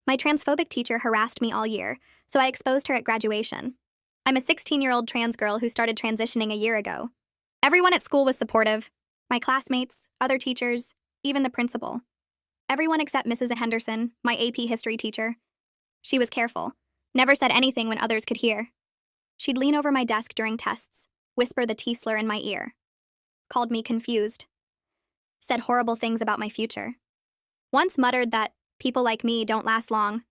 My transphobic teacher harassed me all year, so I exposed her at graduation. I'm a 16-year-old trans girl who started transitioning a year ago. Everyone at school was supportive. My classmates, other teachers, even the principal. Everyone except Mrs. Henderson, my AP history teacher. She was careful, never said anything when others could hear. She'd lean over my desk during tests, whisper the T slur in my ear. Called me confused. Said horrible things about my future. Once muttered that people like me don't last long.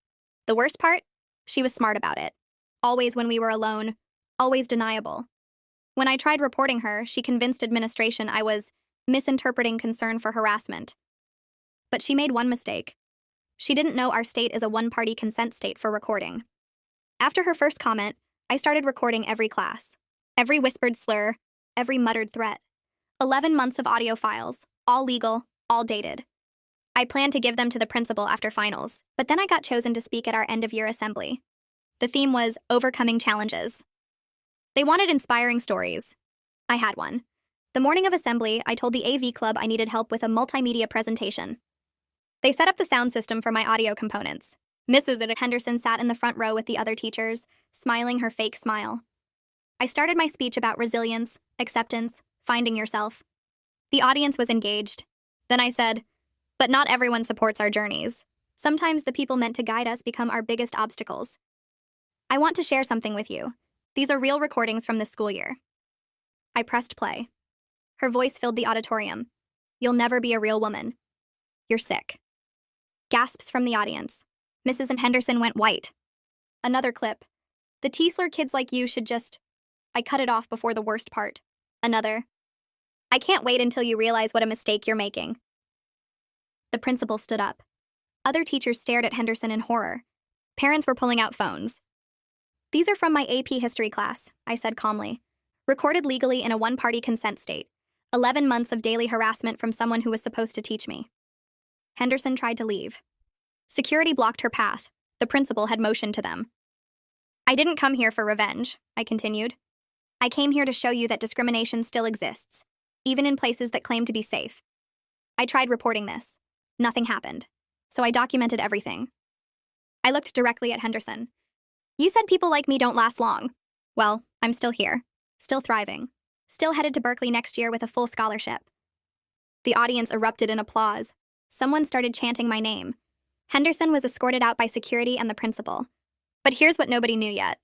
The worst part? She was smart about it. Always when we were alone, always deniable. When I tried reporting her, she convinced administration I was misinterpreting concern for harassment. But she made one mistake. She didn't know our state is a one-party consent state for recording. After her first comment, I started recording every class. Every whispered slur, every muttered threat. 11 months of audio files, all legal, all dated. I planned to give them to the principal after finals, but then I got chosen to speak at our end-of-year assembly. The theme was overcoming challenges. They wanted inspiring stories. I had one. The morning of assembly, I told the AV club I needed help with a multimedia presentation. They set up the sound system for my audio components. Mrs. Henderson sat in the front row with the other teachers, smiling her fake smile. I started my speech about resilience, acceptance, finding yourself. The audience was engaged. Then I said, but not everyone supports our journeys. Sometimes the people meant to guide us become our biggest obstacles. I want to share something with you. These are real recordings from this school year. I pressed play. Her voice filled the auditorium. You'll never be a real woman. You're sick. Gasps from the audience. Mrs. Henderson went white. Another clip. The T-slur kids like you should just... I cut it off before the worst part. Another. I can't wait until you realize what a mistake you're making. The principal stood up. Other teachers stared at Henderson in horror. Parents were pulling out phones. These are from my AP history class, I said calmly. Recorded legally in a one-party consent state. 11 months of daily harassment from someone who was supposed to teach me. Henderson tried to leave. Security blocked her path. The principal had motioned to them. I didn't come here for revenge, I continued. I came here to show you that discrimination still exists, even in places that claim to be safe. I tried reporting this. Nothing happened. So I documented everything. I looked directly at Henderson. You said people like me don't last long. Well, I'm still here. Still thriving. Still headed to Berkeley next year with a full scholarship. The audience erupted in applause. Someone started chanting my name. Henderson was escorted out by security and the principal. But here's what nobody knew yet.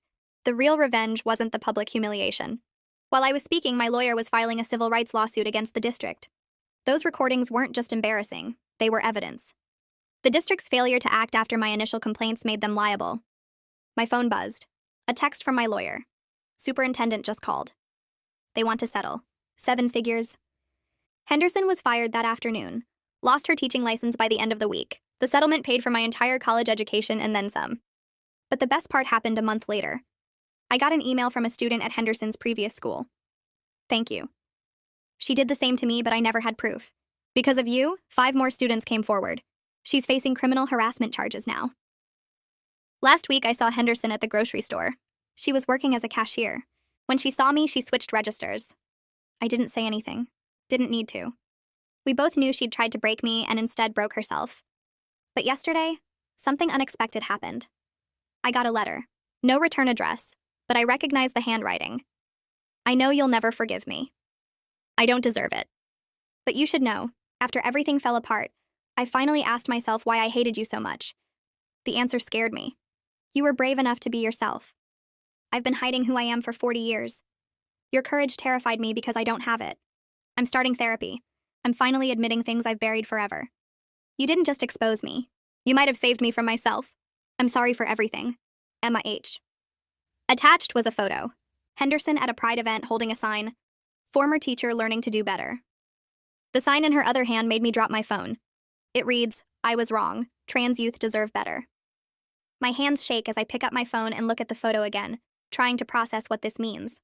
The real revenge wasn't the public humiliation. While I was speaking, my lawyer was filing a civil rights lawsuit against the district. Those recordings weren't just embarrassing, they were evidence. The district's failure to act after my initial complaints made them liable. My phone buzzed. A text from my lawyer. Superintendent just called. They want to settle. 7 figures. Henderson was fired that afternoon. Lost her teaching license by the end of the week. The settlement paid for my entire college education and then some. But the best part happened a month later. I got an email from a student at Henderson's previous school. Thank you. She did the same to me, but I never had proof. Because of you, 5 more students came forward. She's facing criminal harassment charges now. Last week, I saw Henderson at the grocery store. She was working as a cashier. When she saw me, she switched registers. I didn't say anything. Didn't need to. We both knew she'd tried to break me and instead broke herself. But yesterday, something unexpected happened. I got a letter. No return address, but I recognized the handwriting. I know you'll never forgive me. I don't deserve it. But you should know, after everything fell apart, I finally asked myself why I hated you so much. The answer scared me. You were brave enough to be yourself. I've been hiding who I am for 40 years. Your courage terrified me because I don't have it. I'm starting therapy. I'm finally admitting things I've buried forever. You didn't just expose me. You might have saved me from myself. I'm sorry for everything. Emma H. Attached was a photo. Henderson at a Pride event holding a sign, former teacher learning to do better. The sign in her other hand made me drop my phone. It reads, I was wrong. Trans youth deserve better. My hands shake as I pick up my phone and look at the photo again, trying to process what this means.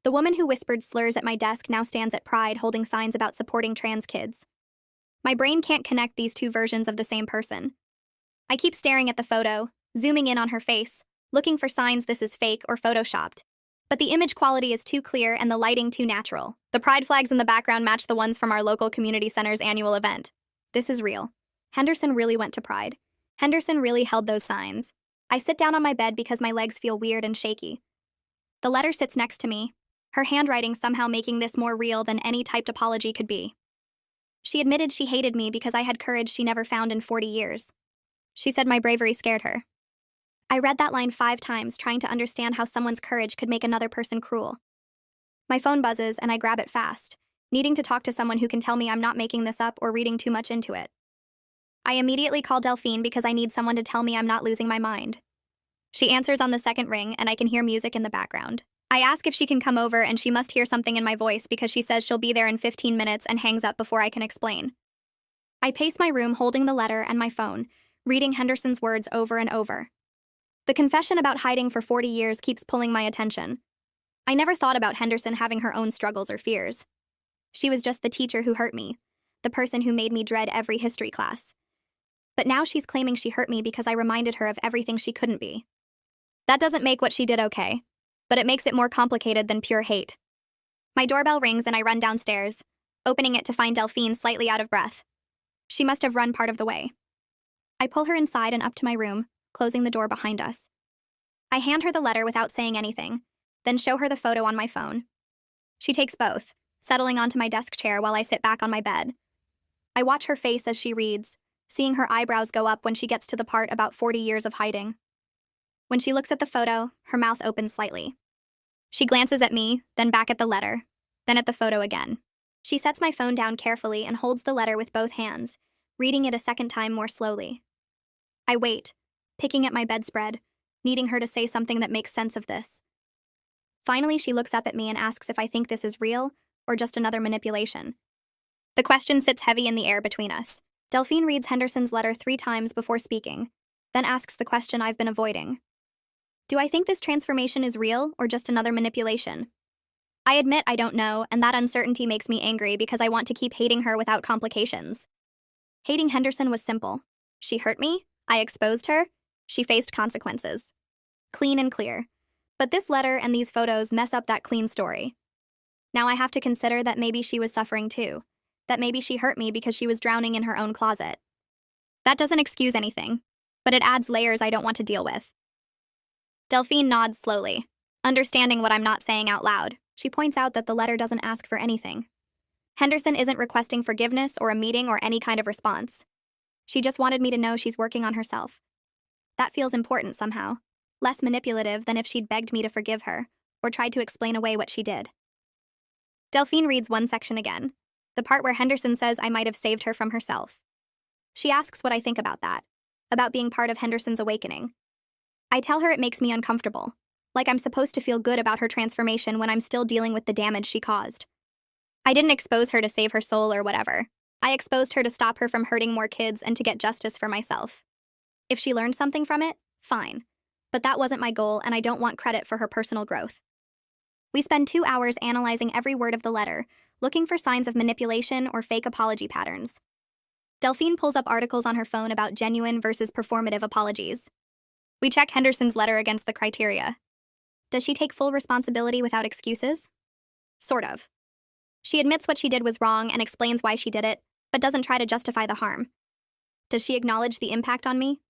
The woman who whispered slurs at my desk now stands at Pride holding signs about supporting trans kids. My brain can't connect these 2 versions of the same person. I keep staring at the photo, zooming in on her face, looking for signs this is fake or photoshopped. But the image quality is too clear and the lighting too natural. The pride flags in the background match the ones from our local community center's annual event. This is real. Henderson really went to Pride. Henderson really held those signs. I sit down on my bed because my legs feel weird and shaky. The letter sits next to me, her handwriting somehow making this more real than any typed apology could be. She admitted she hated me because I had courage she never found in 40 years. She said my bravery scared her. I read that line 5 times, trying to understand how someone's courage could make another person cruel. My phone buzzes and I grab it fast, needing to talk to someone who can tell me I'm not making this up or reading too much into it. I immediately call Delphine because I need someone to tell me I'm not losing my mind. She answers on the second ring and I can hear music in the background. I ask if she can come over and she must hear something in my voice because she says she'll be there in 15 minutes and hangs up before I can explain. I pace my room holding the letter and my phone, reading Henderson's words over and over. The confession about hiding for 40 years keeps pulling my attention. I never thought about Henderson having her own struggles or fears. She was just the teacher who hurt me, the person who made me dread every history class. But now she's claiming she hurt me because I reminded her of everything she couldn't be. That doesn't make what she did okay, but it makes it more complicated than pure hate. My doorbell rings and I run downstairs, opening it to find Delphine slightly out of breath. She must have run part of the way. I pull her inside and up to my room, closing the door behind us. I hand her the letter without saying anything, then show her the photo on my phone. She takes both, settling onto my desk chair while I sit back on my bed. I watch her face as she reads, seeing her eyebrows go up when she gets to the part about 40 years of hiding. When she looks at the photo, her mouth opens slightly. She glances at me, then back at the letter, then at the photo again. She sets my phone down carefully and holds the letter with both hands, reading it a second time more slowly. I wait, picking at my bedspread, needing her to say something that makes sense of this. Finally, she looks up at me and asks if I think this is real or just another manipulation. The question sits heavy in the air between us. Delphine reads Henderson's letter 3 times before speaking, then asks the question I've been avoiding. Do I think this transformation is real or just another manipulation? I admit I don't know, and that uncertainty makes me angry because I want to keep hating her without complications. Hating Henderson was simple. She hurt me, I exposed her, she faced consequences. Clean and clear. But this letter and these photos mess up that clean story. Now I have to consider that maybe she was suffering too, that maybe she hurt me because she was drowning in her own closet. That doesn't excuse anything, but it adds layers I don't want to deal with. Delphine nods slowly, understanding what I'm not saying out loud. She points out that the letter doesn't ask for anything. Henderson isn't requesting forgiveness or a meeting or any kind of response. She just wanted me to know she's working on herself. That feels important somehow, less manipulative than if she'd begged me to forgive her or tried to explain away what she did. Delphine reads one section again, the part where Henderson says I might have saved her from herself. She asks what I think about that, about being part of Henderson's awakening. I tell her it makes me uncomfortable, like I'm supposed to feel good about her transformation when I'm still dealing with the damage she caused. I didn't expose her to save her soul or whatever. I exposed her to stop her from hurting more kids and to get justice for myself. If she learned something from it, fine. But that wasn't my goal, and I don't want credit for her personal growth. We spend 2 hours analyzing every word of the letter, looking for signs of manipulation or fake apology patterns. Delphine pulls up articles on her phone about genuine versus performative apologies. We check Henderson's letter against the criteria. Does she take full responsibility without excuses? Sort of. She admits what she did was wrong and explains why she did it, but doesn't try to justify the harm. Does she acknowledge the impact on me?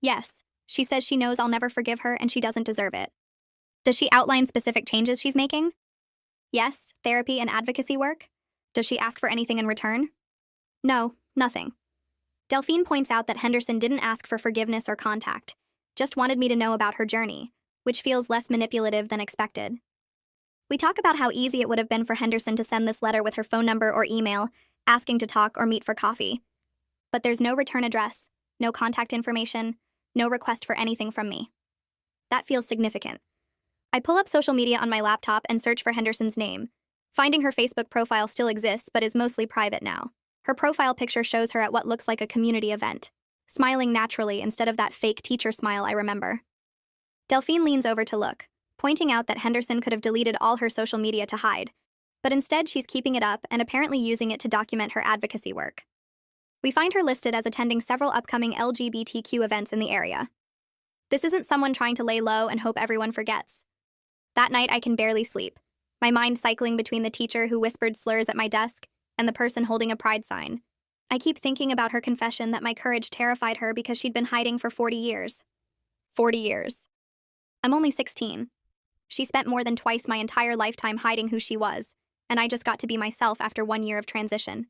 Yes. She says she knows I'll never forgive her and she doesn't deserve it. Does she outline specific changes she's making? Yes, therapy and advocacy work. Does she ask for anything in return? No, nothing. Delphine points out that Henderson didn't ask for forgiveness or contact, just wanted me to know about her journey, which feels less manipulative than expected. We talk about how easy it would have been for Henderson to send this letter with her phone number or email, asking to talk or meet for coffee. But there's no return address, no contact information, no request for anything from me. That feels significant. I pull up social media on my laptop and search for Henderson's name. Finding her Facebook profile still exists but is mostly private now. Her profile picture shows her at what looks like a community event, smiling naturally instead of that fake teacher smile I remember. Delphine leans over to look, pointing out that Henderson could have deleted all her social media to hide, but instead she's keeping it up and apparently using it to document her advocacy work. We find her listed as attending several upcoming LGBTQ events in the area. This isn't someone trying to lay low and hope everyone forgets. That night I can barely sleep, my mind cycling between the teacher who whispered slurs at my desk and the person holding a pride sign. I keep thinking about her confession that my courage terrified her because she'd been hiding for 40 years. 40 years. I'm only 16. She spent more than twice my entire lifetime hiding who she was, and I just got to be myself after 1 year of transition.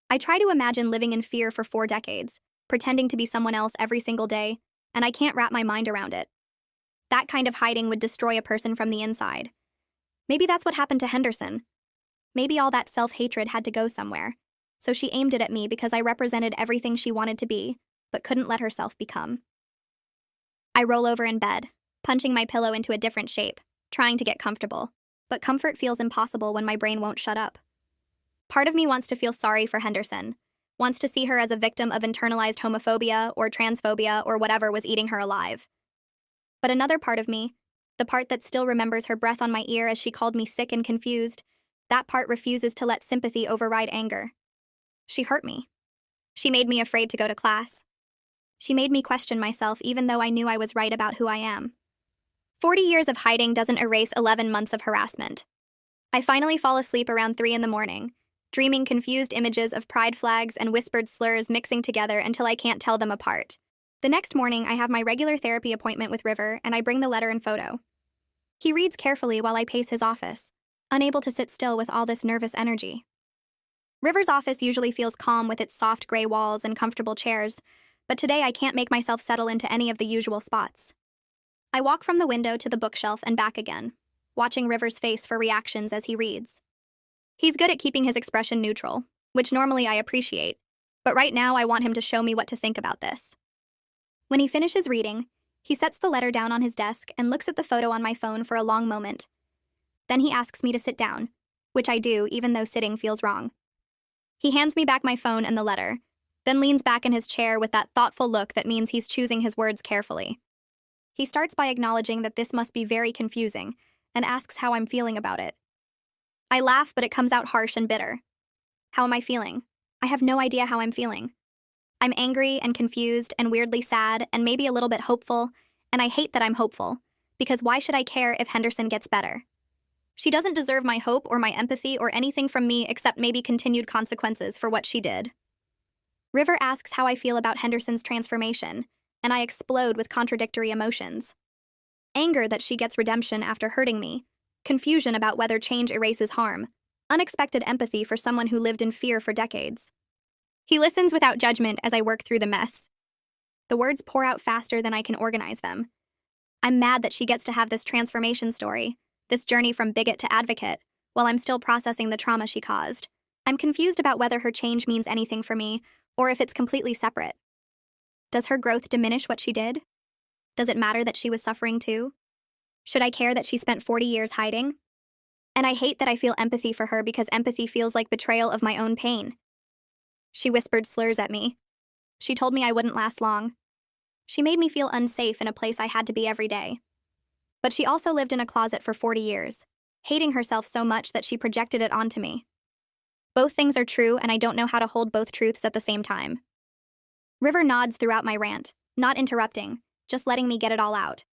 I try to imagine living in fear for 4 decades, pretending to be someone else every single day, and I can't wrap my mind around it. That kind of hiding would destroy a person from the inside. Maybe that's what happened to Henderson. Maybe all that self-hatred had to go somewhere, so she aimed it at me because I represented everything she wanted to be, but couldn't let herself become. I roll over in bed, punching my pillow into a different shape, trying to get comfortable, but comfort feels impossible when my brain won't shut up. Part of me wants to feel sorry for Henderson, wants to see her as a victim of internalized homophobia or transphobia or whatever was eating her alive. But another part of me, the part that still remembers her breath on my ear as she called me sick and confused, that part refuses to let sympathy override anger. She hurt me. She made me afraid to go to class. She made me question myself even though I knew I was right about who I am. 40 years of hiding doesn't erase 11 months of harassment. I finally fall asleep around 3 in the morning, dreaming confused images of pride flags and whispered slurs mixing together until I can't tell them apart. The next morning, I have my regular therapy appointment with River, and I bring the letter and photo. He reads carefully while I pace his office, unable to sit still with all this nervous energy. River's office usually feels calm with its soft gray walls and comfortable chairs, but today I can't make myself settle into any of the usual spots. I walk from the window to the bookshelf and back again, watching River's face for reactions as he reads. He's good at keeping his expression neutral, which normally I appreciate, but right now I want him to show me what to think about this. When he finishes reading, he sets the letter down on his desk and looks at the photo on my phone for a long moment. Then he asks me to sit down, which I do even though sitting feels wrong. He hands me back my phone and the letter, then leans back in his chair with that thoughtful look that means he's choosing his words carefully. He starts by acknowledging that this must be very confusing and asks how I'm feeling about it. I laugh, but it comes out harsh and bitter. How am I feeling? I have no idea how I'm feeling. I'm angry and confused and weirdly sad and maybe a little bit hopeful, and I hate that I'm hopeful, because why should I care if Henderson gets better? She doesn't deserve my hope or my empathy or anything from me except maybe continued consequences for what she did. River asks how I feel about Henderson's transformation, and I explode with contradictory emotions. Anger that she gets redemption after hurting me, confusion about whether change erases harm, unexpected empathy for someone who lived in fear for decades. He listens without judgment as I work through the mess. The words pour out faster than I can organize them. I'm mad that she gets to have this transformation story, this journey from bigot to advocate, while I'm still processing the trauma she caused. I'm confused about whether her change means anything for me, or if it's completely separate. Does her growth diminish what she did? Does it matter that she was suffering too? Should I care that she spent 40 years hiding? And I hate that I feel empathy for her because empathy feels like betrayal of my own pain. She whispered slurs at me. She told me I wouldn't last long. She made me feel unsafe in a place I had to be every day. But she also lived in a closet for 40 years, hating herself so much that she projected it onto me. Both things are true, and I don't know how to hold both truths at the same time. River nods throughout my rant, not interrupting, just letting me get it all out.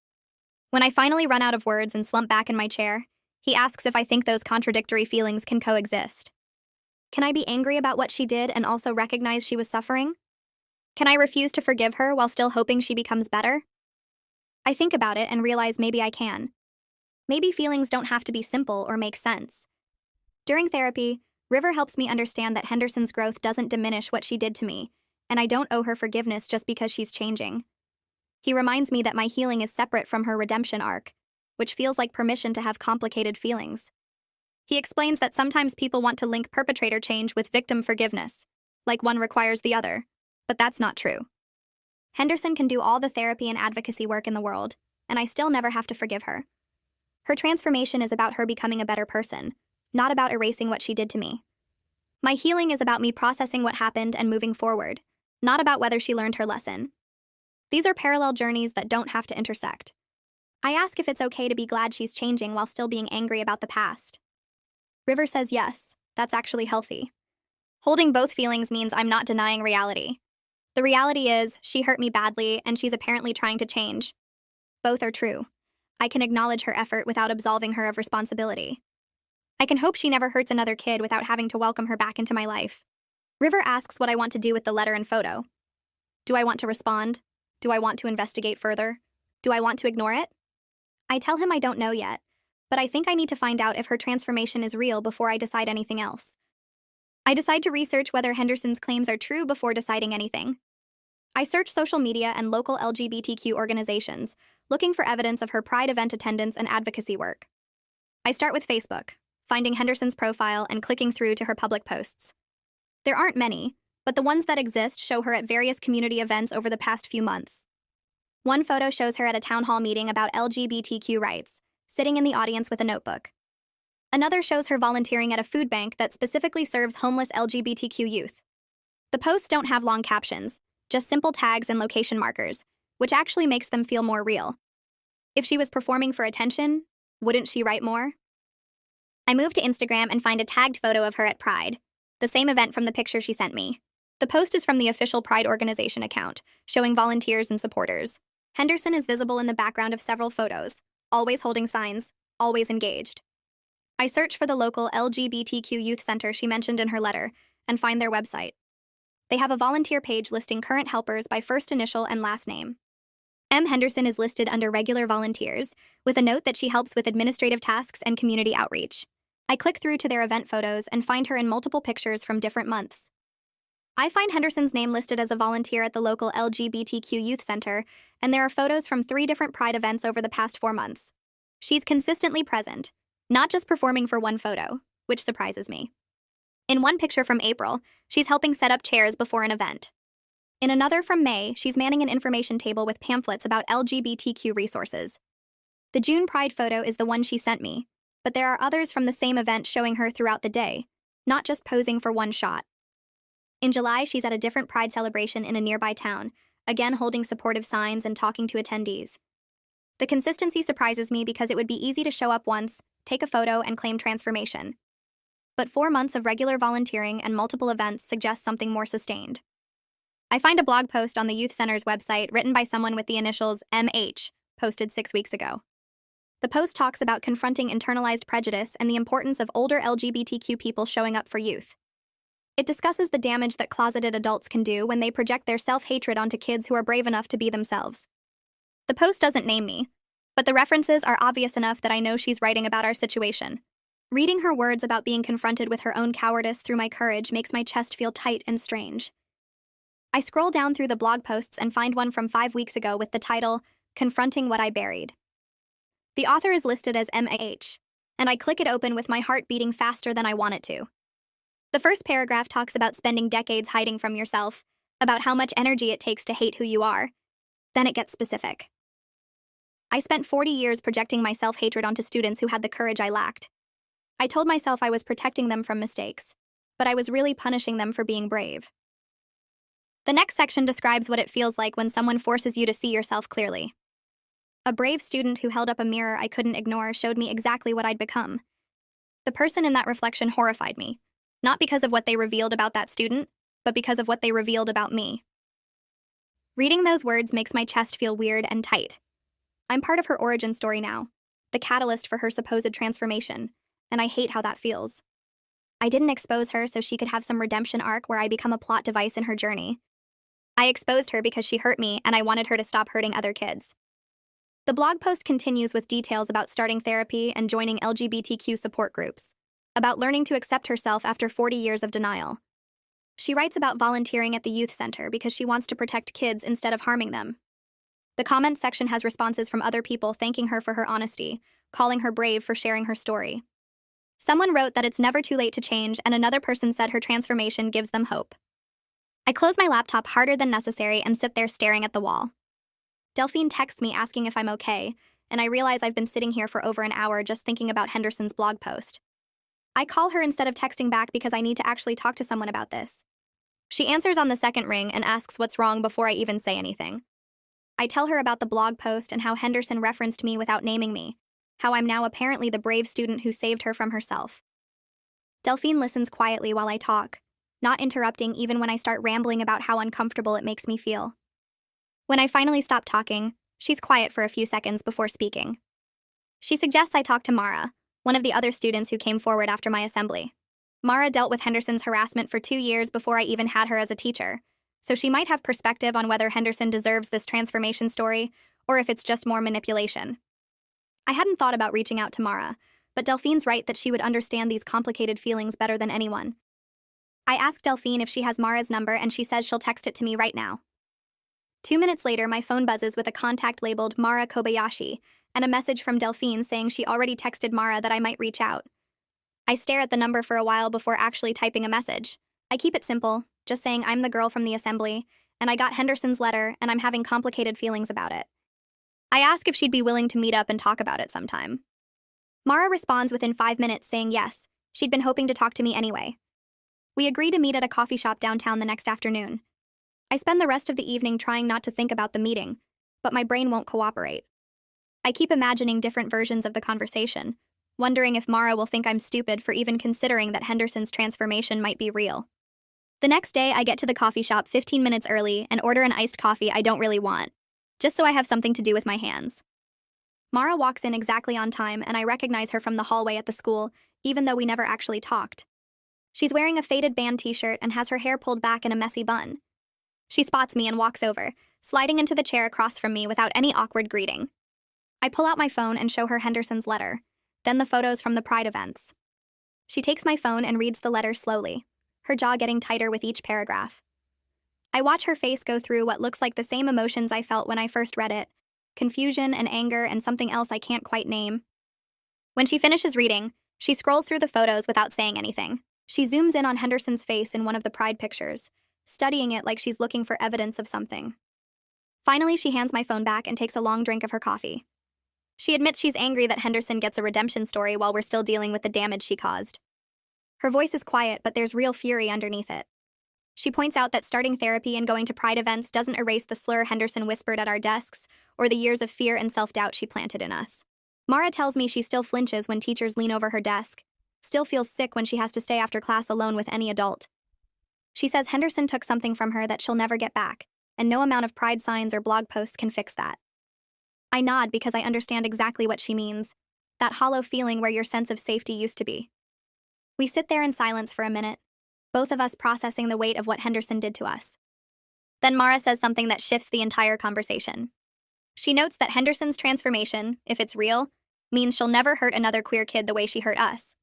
When I finally run out of words and slump back in my chair, he asks if I think those contradictory feelings can coexist. Can I be angry about what she did and also recognize she was suffering? Can I refuse to forgive her while still hoping she becomes better? I think about it and realize maybe I can. Maybe feelings don't have to be simple or make sense. During therapy, River helps me understand that Henderson's growth doesn't diminish what she did to me, and I don't owe her forgiveness just because she's changing. He reminds me that my healing is separate from her redemption arc, which feels like permission to have complicated feelings. He explains that sometimes people want to link perpetrator change with victim forgiveness, like one requires the other, but that's not true. Henderson can do all the therapy and advocacy work in the world, and I still never have to forgive her. Her transformation is about her becoming a better person, not about erasing what she did to me. My healing is about me processing what happened and moving forward, not about whether she learned her lesson. These are parallel journeys that don't have to intersect. I ask if it's okay to be glad she's changing while still being angry about the past. River says yes, that's actually healthy. Holding both feelings means I'm not denying reality. The reality is, she hurt me badly and she's apparently trying to change. Both are true. I can acknowledge her effort without absolving her of responsibility. I can hope she never hurts another kid without having to welcome her back into my life. River asks what I want to do with the letter and photo. Do I want to respond? Do I want to investigate further? Do I want to ignore it? I tell him I don't know yet, but I think I need to find out if her transformation is real before I decide anything else. I decide to research whether Henderson's claims are true before deciding anything. I search social media and local LGBTQ organizations, looking for evidence of her Pride event attendance and advocacy work. I start with Facebook, finding Henderson's profile and clicking through to her public posts. There aren't many, but the ones that exist show her at various community events over the past few months. One photo shows her at a town hall meeting about LGBTQ rights, sitting in the audience with a notebook. Another shows her volunteering at a food bank that specifically serves homeless LGBTQ youth. The posts don't have long captions, just simple tags and location markers, which actually makes them feel more real. If she was performing for attention, wouldn't she write more? I move to Instagram and find a tagged photo of her at Pride, the same event from the picture she sent me. The post is from the official Pride organization account, showing volunteers and supporters. Henderson is visible in the background of several photos, always holding signs, always engaged. I search for the local LGBTQ youth center she mentioned in her letter and find their website. They have a volunteer page listing current helpers by first initial and last name. M. Henderson is listed under regular volunteers, with a note that she helps with administrative tasks and community outreach. I click through to their event photos and find her in multiple pictures from different months. I find Henderson's name listed as a volunteer at the local LGBTQ youth center, and there are photos from 3 different Pride events over the past 4 months. She's consistently present, not just performing for one photo, which surprises me. In one picture from April, she's helping set up chairs before an event. In another from May, she's manning an information table with pamphlets about LGBTQ resources. The June Pride photo is the one she sent me, but there are others from the same event showing her throughout the day, not just posing for one shot. In July, she's at a different Pride celebration in a nearby town, again holding supportive signs and talking to attendees. The consistency surprises me because it would be easy to show up once, take a photo, and claim transformation. But 4 months of regular volunteering and multiple events suggest something more sustained. I find a blog post on the youth center's website written by someone with the initials MH, posted 6 weeks ago. The post talks about confronting internalized prejudice and the importance of older LGBTQ people showing up for youth. It discusses the damage that closeted adults can do when they project their self-hatred onto kids who are brave enough to be themselves. The post doesn't name me, but the references are obvious enough that I know she's writing about our situation. Reading her words about being confronted with her own cowardice through my courage makes my chest feel tight and strange. I scroll down through the blog posts and find one from 5 weeks ago with the title, Confronting What I Buried. The author is listed as MAH, and I click it open with my heart beating faster than I want it to. The first paragraph talks about spending decades hiding from yourself, about how much energy it takes to hate who you are. Then it gets specific. I spent 40 years projecting my self-hatred onto students who had the courage I lacked. I told myself I was protecting them from mistakes, but I was really punishing them for being brave. The next section describes what it feels like when someone forces you to see yourself clearly. A brave student who held up a mirror I couldn't ignore showed me exactly what I'd become. The person in that reflection horrified me, not because of what they revealed about that student, but because of what they revealed about me. Reading those words makes my chest feel weird and tight. I'm part of her origin story now, the catalyst for her supposed transformation, and I hate how that feels. I didn't expose her so she could have some redemption arc where I become a plot device in her journey. I exposed her because she hurt me and I wanted her to stop hurting other kids. The blog post continues with details about starting therapy and joining LGBTQ support groups, about learning to accept herself after 40 years of denial. She writes about volunteering at the youth center because she wants to protect kids instead of harming them. The comments section has responses from other people thanking her for her honesty, calling her brave for sharing her story. Someone wrote that it's never too late to change, and another person said her transformation gives them hope. I close my laptop harder than necessary and sit there staring at the wall. Delphine texts me asking if I'm okay, and I realize I've been sitting here for over an hour just thinking about Henderson's blog post. I call her instead of texting back because I need to actually talk to someone about this. She answers on the second ring and asks what's wrong before I even say anything. I tell her about the blog post and how Henderson referenced me without naming me, how I'm now apparently the brave student who saved her from herself. Delphine listens quietly while I talk, not interrupting even when I start rambling about how uncomfortable it makes me feel. When I finally stop talking, she's quiet for a few seconds before speaking. She suggests I talk to Mara, one of the other students who came forward after my assembly. Mara dealt with Henderson's harassment for 2 years before I even had her as a teacher, so she might have perspective on whether Henderson deserves this transformation story or if it's just more manipulation. I hadn't thought about reaching out to Mara, but Delphine's right that she would understand these complicated feelings better than anyone. I asked Delphine if she has Mara's number, and she says she'll text it to me right now. 2 minutes later, my phone buzzes with a contact labeled Mara Kobayashi and a message from Delphine saying she already texted Mara that I might reach out. I stare at the number for a while before actually typing a message. I keep it simple, just saying I'm the girl from the assembly, and I got Henderson's letter, and I'm having complicated feelings about it. I ask if she'd be willing to meet up and talk about it sometime. Mara responds within 5 minutes saying yes, she'd been hoping to talk to me anyway. We agree to meet at a coffee shop downtown the next afternoon. I spend the rest of the evening trying not to think about the meeting, but my brain won't cooperate. I keep imagining different versions of the conversation, wondering if Mara will think I'm stupid for even considering that Henderson's transformation might be real. The next day, I get to the coffee shop 15 minutes early and order an iced coffee I don't really want, just so I have something to do with my hands. Mara walks in exactly on time, and I recognize her from the hallway at the school, even though we never actually talked. She's wearing a faded band t-shirt and has her hair pulled back in a messy bun. She spots me and walks over, sliding into the chair across from me without any awkward greeting. I pull out my phone and show her Henderson's letter, then the photos from the Pride events. She takes my phone and reads the letter slowly, her jaw getting tighter with each paragraph. I watch her face go through what looks like the same emotions I felt when I first read it: confusion and anger and something else I can't quite name. When she finishes reading, she scrolls through the photos without saying anything. She zooms in on Henderson's face in one of the Pride pictures, studying it like she's looking for evidence of something. Finally, she hands my phone back and takes a long drink of her coffee. She admits she's angry that Henderson gets a redemption story while we're still dealing with the damage she caused. Her voice is quiet, but there's real fury underneath it. She points out that starting therapy and going to Pride events doesn't erase the slur Henderson whispered at our desks or the years of fear and self-doubt she planted in us. Mara tells me she still flinches when teachers lean over her desk, still feels sick when she has to stay after class alone with any adult. She says Henderson took something from her that she'll never get back, and no amount of Pride signs or blog posts can fix that. I nod because I understand exactly what she means, that hollow feeling where your sense of safety used to be. We sit there in silence for a minute, both of us processing the weight of what Henderson did to us. Then Mara says something that shifts the entire conversation. She notes that Henderson's transformation, if it's real, means she'll never hurt another queer kid the way she hurt us.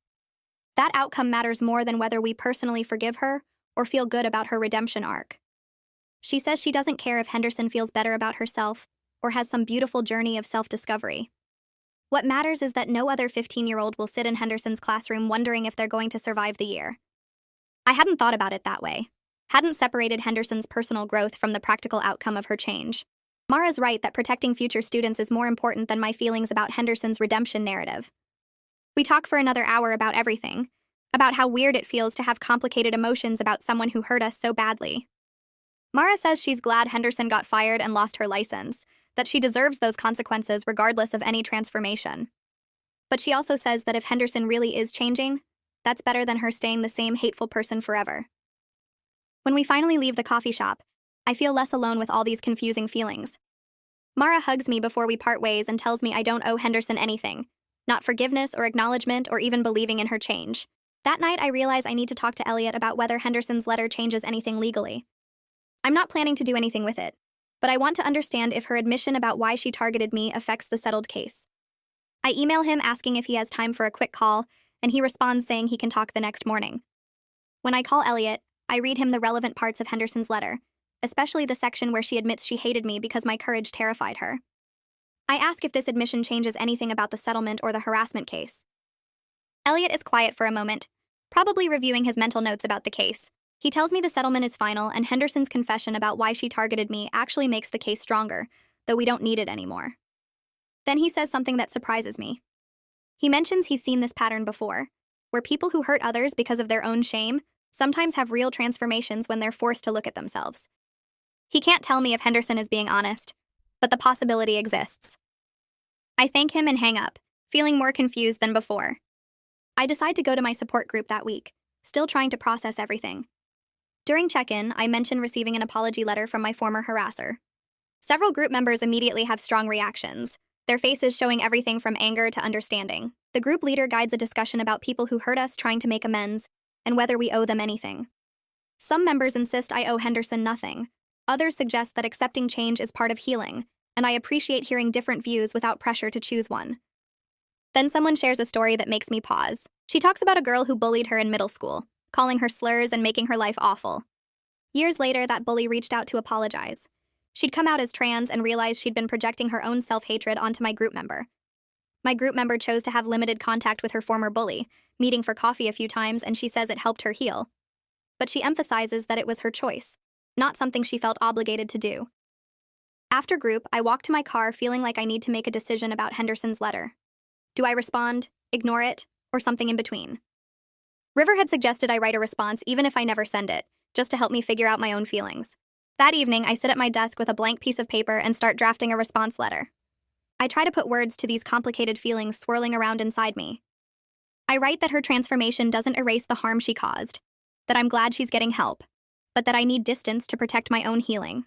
That outcome matters more than whether we personally forgive her or feel good about her redemption arc. She says she doesn't care if Henderson feels better about herself or has some beautiful journey of self-discovery. What matters is that no other 15-year-old will sit in Henderson's classroom wondering if they're going to survive the year. I hadn't thought about it that way, hadn't separated Henderson's personal growth from the practical outcome of her change. Mara's right that protecting future students is more important than my feelings about Henderson's redemption narrative. We talk for another hour about everything, about how weird it feels to have complicated emotions about someone who hurt us so badly. Mara says she's glad Henderson got fired and lost her license, that she deserves those consequences regardless of any transformation. But she also says that if Henderson really is changing, that's better than her staying the same hateful person forever. When we finally leave the coffee shop, I feel less alone with all these confusing feelings. Mara hugs me before we part ways and tells me I don't owe Henderson anything, not forgiveness or acknowledgement or even believing in her change. That night, I realize I need to talk to Elliot about whether Henderson's letter changes anything legally. I'm not planning to do anything with it, but I want to understand if her admission about why she targeted me affects the settled case. I email him asking if he has time for a quick call, and he responds saying he can talk the next morning. When I call Elliot, I read him the relevant parts of Henderson's letter, especially the section where she admits she hated me because my courage terrified her. I ask if this admission changes anything about the settlement or the harassment case. Elliot is quiet for a moment, probably reviewing his mental notes about the case. He tells me the settlement is final, and Henderson's confession about why she targeted me actually makes the case stronger, though we don't need it anymore. Then he says something that surprises me. He mentions he's seen this pattern before, where people who hurt others because of their own shame sometimes have real transformations when they're forced to look at themselves. He can't tell me if Henderson is being honest, but the possibility exists. I thank him and hang up, feeling more confused than before. I decide to go to my support group that week, still trying to process everything. During check-in, I mention receiving an apology letter from my former harasser. Several group members immediately have strong reactions, their faces showing everything from anger to understanding. The group leader guides a discussion about people who hurt us trying to make amends, and whether we owe them anything. Some members insist I owe Henderson nothing. Others suggest that accepting change is part of healing, and I appreciate hearing different views without pressure to choose one. Then someone shares a story that makes me pause. She talks about a girl who bullied her in middle school, calling her slurs and making her life awful. Years later, that bully reached out to apologize. She'd come out as trans and realized she'd been projecting her own self-hatred onto my group member. My group member chose to have limited contact with her former bully, meeting for coffee a few times, and she says it helped her heal. But she emphasizes that it was her choice, not something she felt obligated to do. After group, I walk to my car feeling like I need to make a decision about Henderson's letter. Do I respond, ignore it, or something in between? River had suggested I write a response even if I never send it, just to help me figure out my own feelings. That evening, I sit at my desk with a blank piece of paper and start drafting a response letter. I try to put words to these complicated feelings swirling around inside me. I write that her transformation doesn't erase the harm she caused, that I'm glad she's getting help, but that I need distance to protect my own healing.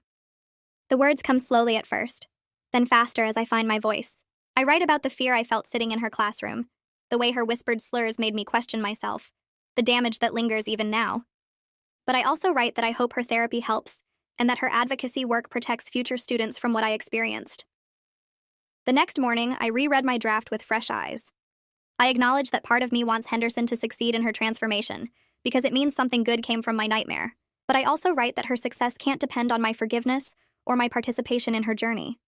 The words come slowly at first, then faster as I find my voice. I write about the fear I felt sitting in her classroom, the way her whispered slurs made me question myself, the damage that lingers even now. But I also write that I hope her therapy helps, and that her advocacy work protects future students from what I experienced. The next morning, I reread my draft with fresh eyes. I acknowledge that part of me wants Henderson to succeed in her transformation, because it means something good came from my nightmare. But I also write that her success can't depend on my forgiveness or my participation in her journey.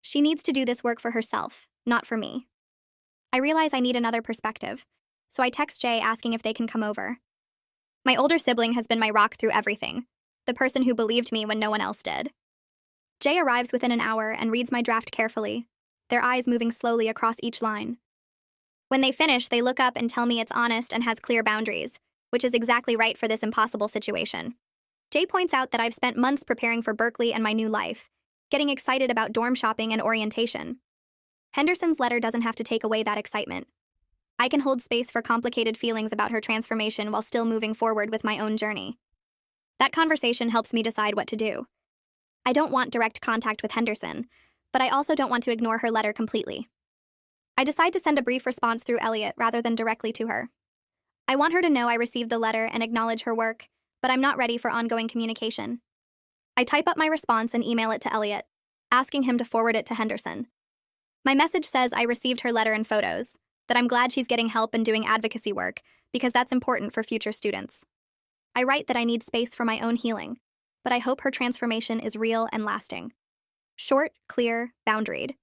She needs to do this work for herself, not for me. I realize I need another perspective, so I text Jay asking if they can come over. My older sibling has been my rock through everything, the person who believed me when no one else did. Jay arrives within an hour and reads my draft carefully, their eyes moving slowly across each line. When they finish, they look up and tell me it's honest and has clear boundaries, which is exactly right for this impossible situation. Jay points out that I've spent months preparing for Berkeley and my new life, getting excited about dorm shopping and orientation. Henderson's letter doesn't have to take away that excitement. I can hold space for complicated feelings about her transformation while still moving forward with my own journey. That conversation helps me decide what to do. I don't want direct contact with Henderson, but I also don't want to ignore her letter completely. I decide to send a brief response through Elliot rather than directly to her. I want her to know I received the letter and acknowledge her work, but I'm not ready for ongoing communication. I type up my response and email it to Elliot, asking him to forward it to Henderson. My message says I received her letter and photos, that I'm glad she's getting help and doing advocacy work, because that's important for future students. I write that I need space for my own healing, but I hope her transformation is real and lasting. Short, clear, boundaried.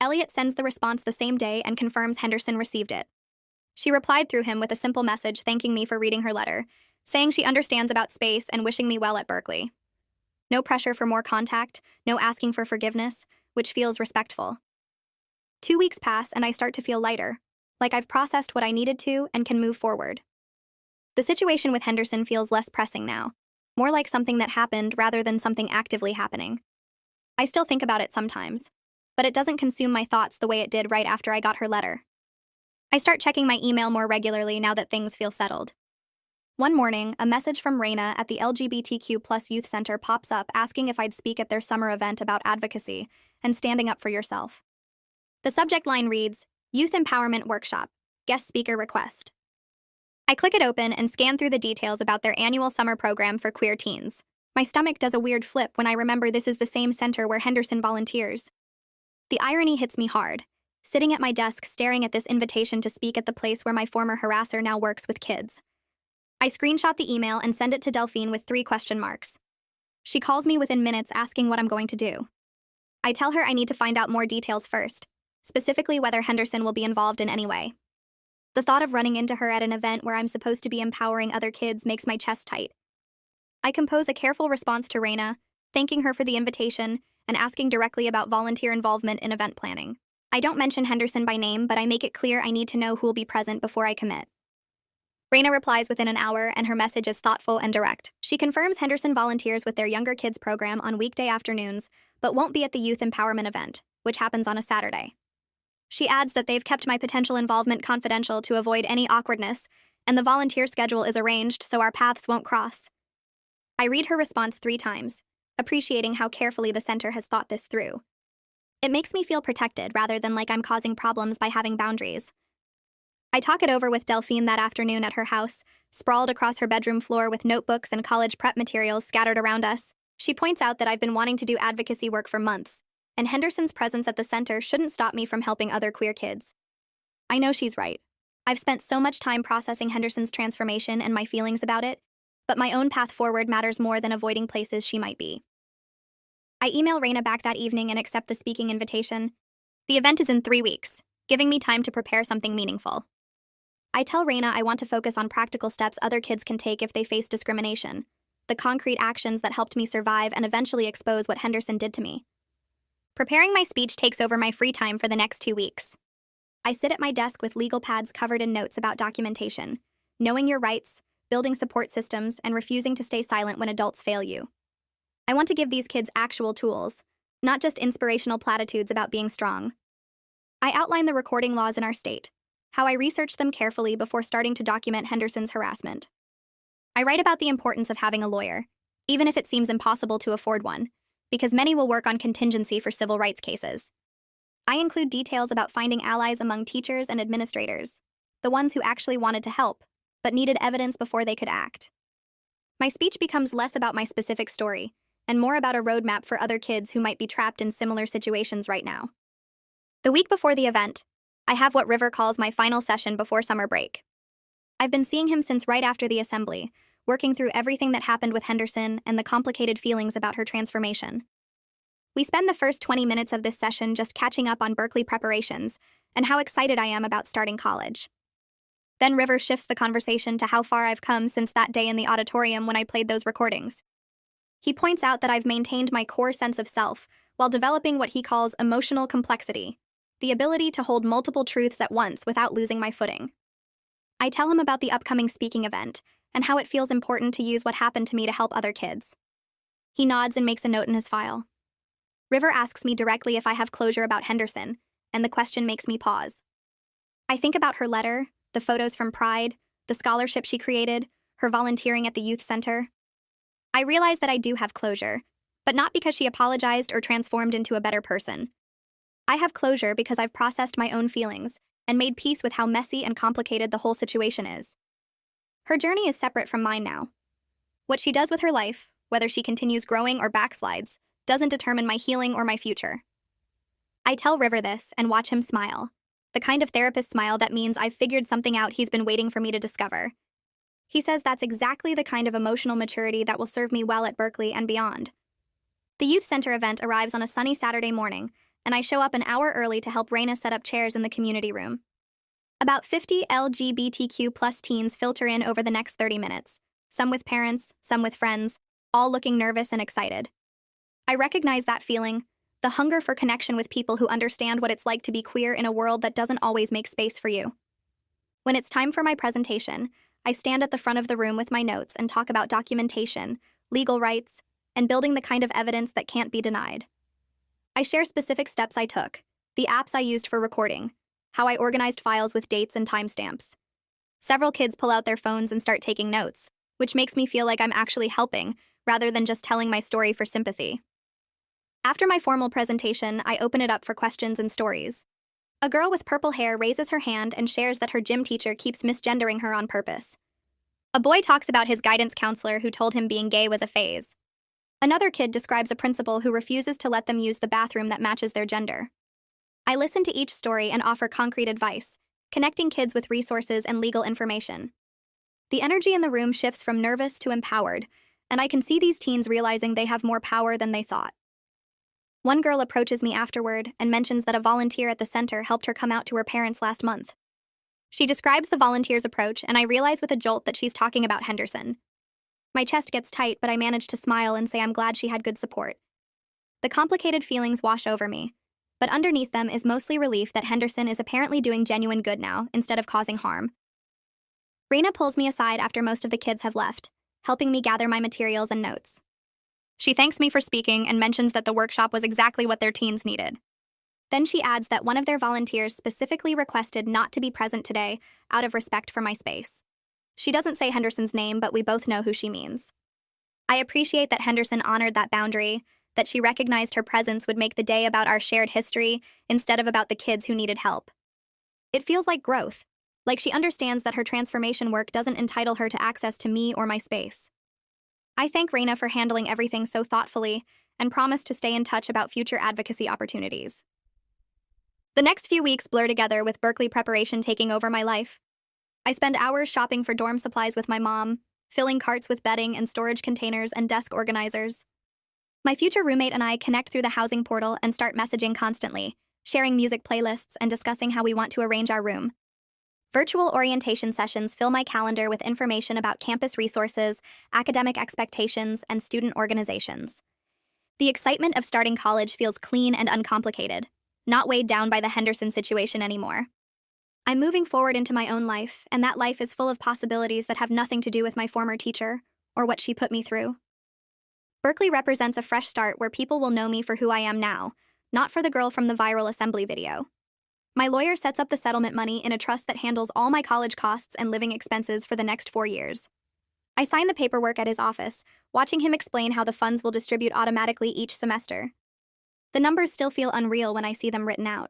Elliot sends the response the same day and confirms Henderson received it. She replied through him with a simple message thanking me for reading her letter, saying she understands about space and wishing me well at Berkeley. No pressure for more contact, no asking for forgiveness, which feels respectful. 2 weeks pass and I start to feel lighter, like I've processed what I needed to and can move forward. The situation with Henderson feels less pressing now, more like something that happened rather than something actively happening. I still think about it sometimes, but it doesn't consume my thoughts the way it did right after I got her letter. I start checking my email more regularly now that things feel settled. One morning, a message from Raina at the LGBTQ+ Youth Center pops up asking if I'd speak at their summer event about advocacy and standing up for yourself. The subject line reads, Youth Empowerment Workshop, Guest Speaker Request. I click it open and scan through the details about their annual summer program for queer teens. My stomach does a weird flip when I remember this is the same center where Henderson volunteers. The irony hits me hard, sitting at my desk staring at this invitation to speak at the place where my former harasser now works with kids. I screenshot the email and send it to Delphine with 3 question marks. She calls me within minutes asking what I'm going to do. I tell her I need to find out more details first, specifically whether Henderson will be involved in any way. The thought of running into her at an event where I'm supposed to be empowering other kids makes my chest tight. I compose a careful response to Raina, thanking her for the invitation and asking directly about volunteer involvement in event planning. I don't mention Henderson by name, but I make it clear I need to know who will be present before I commit. Raina replies within an hour, and her message is thoughtful and direct. She confirms Henderson volunteers with their younger kids program on weekday afternoons, but won't be at the youth empowerment event, which happens on a Saturday. She adds that they've kept my potential involvement confidential to avoid any awkwardness, and the volunteer schedule is arranged so our paths won't cross. I read her response 3 times, appreciating how carefully the center has thought this through. It makes me feel protected rather than like I'm causing problems by having boundaries. I talk it over with Delphine that afternoon at her house, Sprawled across her bedroom floor with notebooks and college prep materials scattered around us, she points out that I've been wanting to do advocacy work for months, and Henderson's presence at the center shouldn't stop me from helping other queer kids. I know she's right. I've spent so much time processing Henderson's transformation and my feelings about it, but my own path forward matters more than avoiding places she might be. I email Raina back that evening and accept the speaking invitation. The event is in 3 weeks, giving me time to prepare something meaningful. I tell Raina I want to focus on practical steps other kids can take if they face discrimination, the concrete actions that helped me survive and eventually expose what Henderson did to me. Preparing my speech takes over my free time for the next 2 weeks. I sit at my desk with legal pads covered in notes about documentation, knowing your rights, building support systems, and refusing to stay silent when adults fail you. I want to give these kids actual tools, not just inspirational platitudes about being strong. I outline the recording laws in our state, how I researched them carefully before starting to document Henderson's harassment. I write about the importance of having a lawyer, even if it seems impossible to afford one, because many will work on contingency for civil rights cases. I include details about finding allies among teachers and administrators, the ones who actually wanted to help, but needed evidence before they could act. My speech becomes less about my specific story, and more about a roadmap for other kids who might be trapped in similar situations right now. The week before the event, I have what River calls my final session before summer break. I've been seeing him since right after the assembly, working through everything that happened with Henderson and the complicated feelings about her transformation. We spend the first 20 minutes of this session just catching up on Berkeley preparations and how excited I am about starting college. Then River shifts the conversation to how far I've come since that day in the auditorium when I played those recordings. He points out that I've maintained my core sense of self while developing what he calls emotional complexity, the ability to hold multiple truths at once without losing my footing. I tell him about the upcoming speaking event and how it feels important to use what happened to me to help other kids. He nods and makes a note in his file. River asks me directly if I have closure about Henderson, and the question makes me pause. I think about her letter, the photos from Pride, the scholarship she created, her volunteering at the youth center. I realize that I do have closure, but not because she apologized or transformed into a better person. I have closure because I've processed my own feelings and made peace with how messy and complicated the whole situation is. Her journey is separate from mine now. What she does with her life, whether she continues growing or backslides, doesn't determine my healing or my future. I tell River this and watch him smile, the kind of therapist smile that means I've figured something out he's been waiting for me to discover. He says that's exactly the kind of emotional maturity that will serve me well at Berkeley and beyond. The youth center event arrives on a sunny Saturday morning, and I show up an hour early to help Raina set up chairs in the community room. About 50 LGBTQ+ teens filter in over the next 30 minutes, some with parents, some with friends, all looking nervous and excited. I recognize that feeling, the hunger for connection with people who understand what it's like to be queer in a world that doesn't always make space for you. When it's time for my presentation, I stand at the front of the room with my notes and talk about documentation, legal rights, and building the kind of evidence that can't be denied. I share specific steps I took, the apps I used for recording, how I organized files with dates and timestamps. Several kids pull out their phones and start taking notes, which makes me feel like I'm actually helping, rather than just telling my story for sympathy. After my formal presentation, I open it up for questions and stories. A girl with purple hair raises her hand and shares that her gym teacher keeps misgendering her on purpose. A boy talks about his guidance counselor who told him being gay was a phase. Another kid describes a principal who refuses to let them use the bathroom that matches their gender. I listen to each story and offer concrete advice, connecting kids with resources and legal information. The energy in the room shifts from nervous to empowered, and I can see these teens realizing they have more power than they thought. One girl approaches me afterward and mentions that a volunteer at the center helped her come out to her parents last month. She describes the volunteer's approach, and I realize with a jolt that she's talking about Henderson. My chest gets tight, but I manage to smile and say I'm glad she had good support. The complicated feelings wash over me, but underneath them is mostly relief that Henderson is apparently doing genuine good now, instead of causing harm. Raina pulls me aside after most of the kids have left, helping me gather my materials and notes. She thanks me for speaking and mentions that the workshop was exactly what their teens needed. Then she adds that one of their volunteers specifically requested not to be present today out of respect for my space. She doesn't say Henderson's name, but we both know who she means. I appreciate that Henderson honored that boundary, that she recognized her presence would make the day about our shared history instead of about the kids who needed help. It feels like growth, Like she understands that her transformation work doesn't entitle her to access to me or my space. I thank Raina for handling everything so thoughtfully and promise to stay in touch about future advocacy opportunities. The next few weeks blur together with Berkeley preparation taking over my life. I spend hours shopping for dorm supplies with my mom, filling carts with bedding and storage containers and desk organizers. My future roommate and I connect through the housing portal and start messaging constantly, sharing music playlists and discussing how we want to arrange our room. Virtual orientation sessions fill my calendar with information about campus resources, academic expectations, and student organizations. The excitement of starting college feels clean and uncomplicated, not weighed down by the Henderson situation anymore. I'm moving forward into my own life, and that life is full of possibilities that have nothing to do with my former teacher or what she put me through. Berkeley represents a fresh start where people will know me for who I am now, not for the girl from the viral assembly video. My lawyer sets up the settlement money in a trust that handles all my college costs and living expenses for the next 4 years. I sign the paperwork at his office, watching him explain how the funds will distribute automatically each semester. The numbers still feel unreal when I see them written out.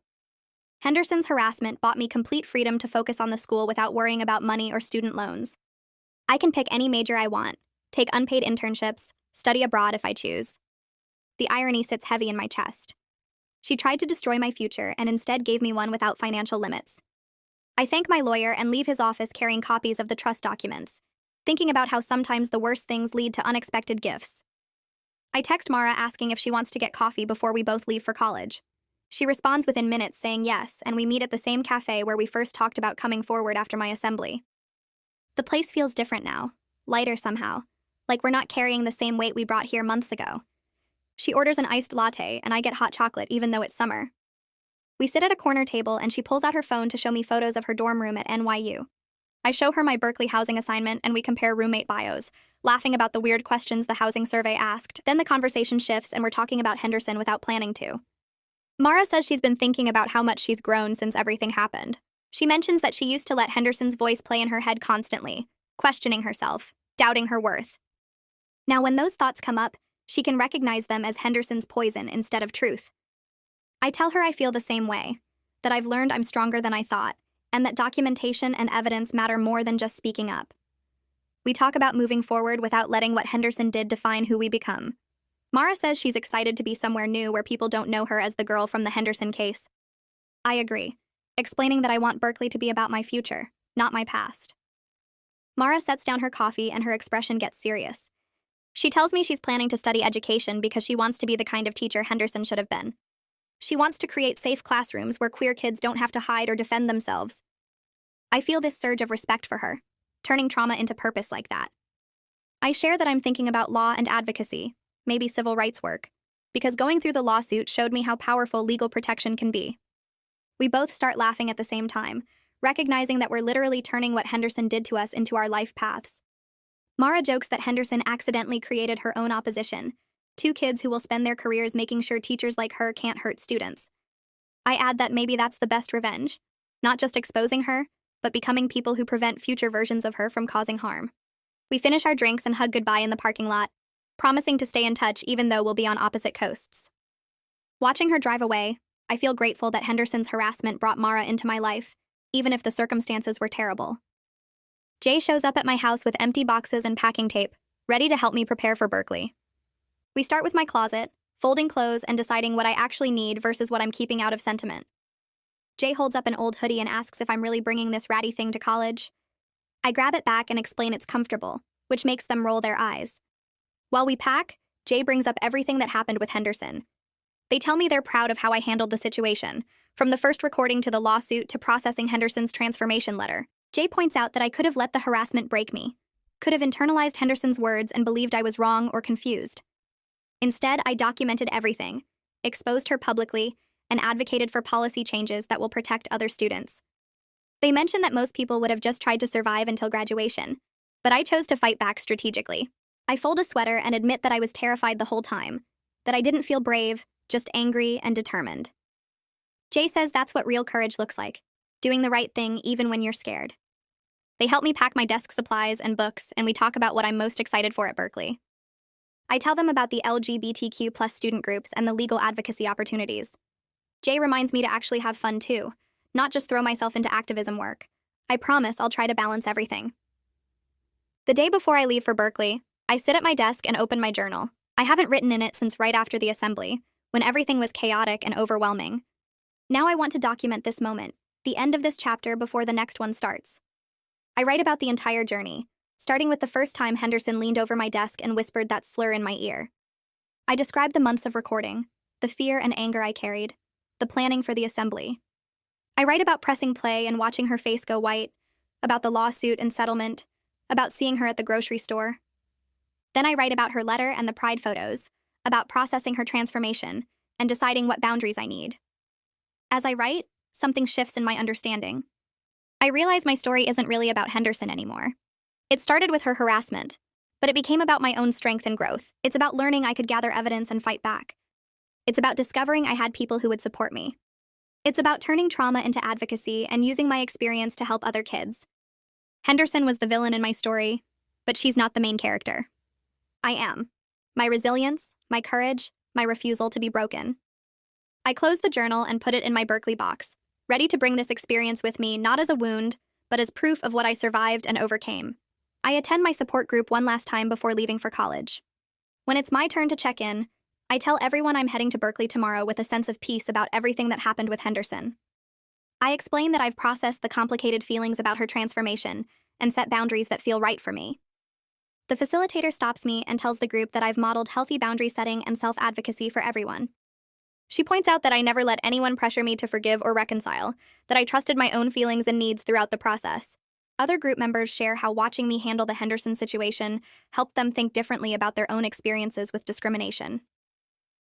Henderson's harassment bought me complete freedom to focus on the school without worrying about money or student loans. I can pick any major I want, take unpaid internships, study abroad if I choose. The irony sits heavy in my chest. She tried to destroy my future and instead gave me one without financial limits. I thank my lawyer and leave his office carrying copies of the trust documents, thinking about how sometimes the worst things lead to unexpected gifts. I text Mara asking if she wants to get coffee before we both leave for college. She responds within minutes saying yes, and we meet at the same cafe where we first talked about coming forward after my assembly. The place feels different now, lighter somehow, like we're not carrying the same weight we brought here months ago. She orders an iced latte, and I get hot chocolate even though it's summer. We sit at a corner table, and she pulls out her phone to show me photos of her dorm room at NYU. I show her my Berkeley housing assignment, and we compare roommate bios, laughing about the weird questions the housing survey asked. Then the conversation shifts, and we're talking about Henderson without planning to. Mara says she's been thinking about how much she's grown since everything happened. She mentions that she used to let Henderson's voice play in her head constantly, questioning herself, doubting her worth. Now when those thoughts come up, she can recognize them as Henderson's poison instead of truth. I tell her I feel the same way, that I've learned I'm stronger than I thought, and that documentation and evidence matter more than just speaking up. We talk about moving forward without letting what Henderson did define who we become. Mara says she's excited to be somewhere new where people don't know her as the girl from the Henderson case. I agree, explaining that I want Berkeley to be about my future, not my past. Mara sets down her coffee and her expression gets serious. She tells me she's planning to study education because she wants to be the kind of teacher Henderson should have been. She wants to create safe classrooms where queer kids don't have to hide or defend themselves. I feel this surge of respect for her, turning trauma into purpose like that. I share that I'm thinking about law and advocacy, maybe civil rights work, because going through the lawsuit showed me how powerful legal protection can be. We both start laughing at the same time, recognizing that we're literally turning what Henderson did to us into our life paths. Mara jokes that Henderson accidentally created her own opposition, 2 kids who will spend their careers making sure teachers like her can't hurt students. I add that maybe that's the best revenge, not just exposing her, but becoming people who prevent future versions of her from causing harm. We finish our drinks and hug goodbye in the parking lot, promising to stay in touch even though we'll be on opposite coasts. Watching her drive away, I feel grateful that Henderson's harassment brought Mara into my life, even if the circumstances were terrible. Jay shows up at my house with empty boxes and packing tape, ready to help me prepare for Berkeley. We start with my closet, folding clothes and deciding what I actually need versus what I'm keeping out of sentiment. Jay holds up an old hoodie and asks if I'm really bringing this ratty thing to college. I grab it back and explain it's comfortable, which makes them roll their eyes. While we pack, Jay brings up everything that happened with Henderson. They tell me they're proud of how I handled the situation, from the first recording to the lawsuit to processing Henderson's transformation letter. Jay points out that I could have let the harassment break me, could have internalized Henderson's words and believed I was wrong or confused. Instead, I documented everything, exposed her publicly, and advocated for policy changes that will protect other students. They mention that most people would have just tried to survive until graduation, but I chose to fight back strategically. I fold a sweater and admit that I was terrified the whole time, that I didn't feel brave, just angry and determined. Jay says that's what real courage looks like, doing the right thing even when you're scared. They help me pack my desk supplies and books, and we talk about what I'm most excited for at Berkeley. I tell them about the LGBTQ+ student groups and the legal advocacy opportunities. Jay reminds me to actually have fun too, not just throw myself into activism work. I promise I'll try to balance everything. The day before I leave for Berkeley, I sit at my desk and open my journal. I haven't written in it since right after the assembly, when everything was chaotic and overwhelming. Now I want to document this moment, the end of this chapter before the next one starts. I write about the entire journey, starting with the first time Henderson leaned over my desk and whispered that slur in my ear. I describe the months of recording, the fear and anger I carried, the planning for the assembly. I write about pressing play and watching her face go white, about the lawsuit and settlement, about seeing her at the grocery store. Then I write about her letter and the pride photos, about processing her transformation, and deciding what boundaries I need. As I write, something shifts in my understanding. I realize my story isn't really about Henderson anymore. It started with her harassment, but it became about my own strength and growth. It's about learning I could gather evidence and fight back. It's about discovering I had people who would support me. It's about turning trauma into advocacy and using my experience to help other kids. Henderson was the villain in my story, but she's not the main character. I am. My resilience, my courage, my refusal to be broken. I closed the journal and put it in my Berkeley box, ready to bring this experience with me not as a wound, but as proof of what I survived and overcame. I attend my support group one last time before leaving for college. When it's my turn to check in, I tell everyone I'm heading to Berkeley tomorrow with a sense of peace about everything that happened with Henderson. I explain that I've processed the complicated feelings about her transformation and set boundaries that feel right for me. The facilitator stops me and tells the group that I've modeled healthy boundary setting and self-advocacy for everyone. She points out that I never let anyone pressure me to forgive or reconcile, that I trusted my own feelings and needs throughout the process. Other group members share how watching me handle the Henderson situation helped them think differently about their own experiences with discrimination.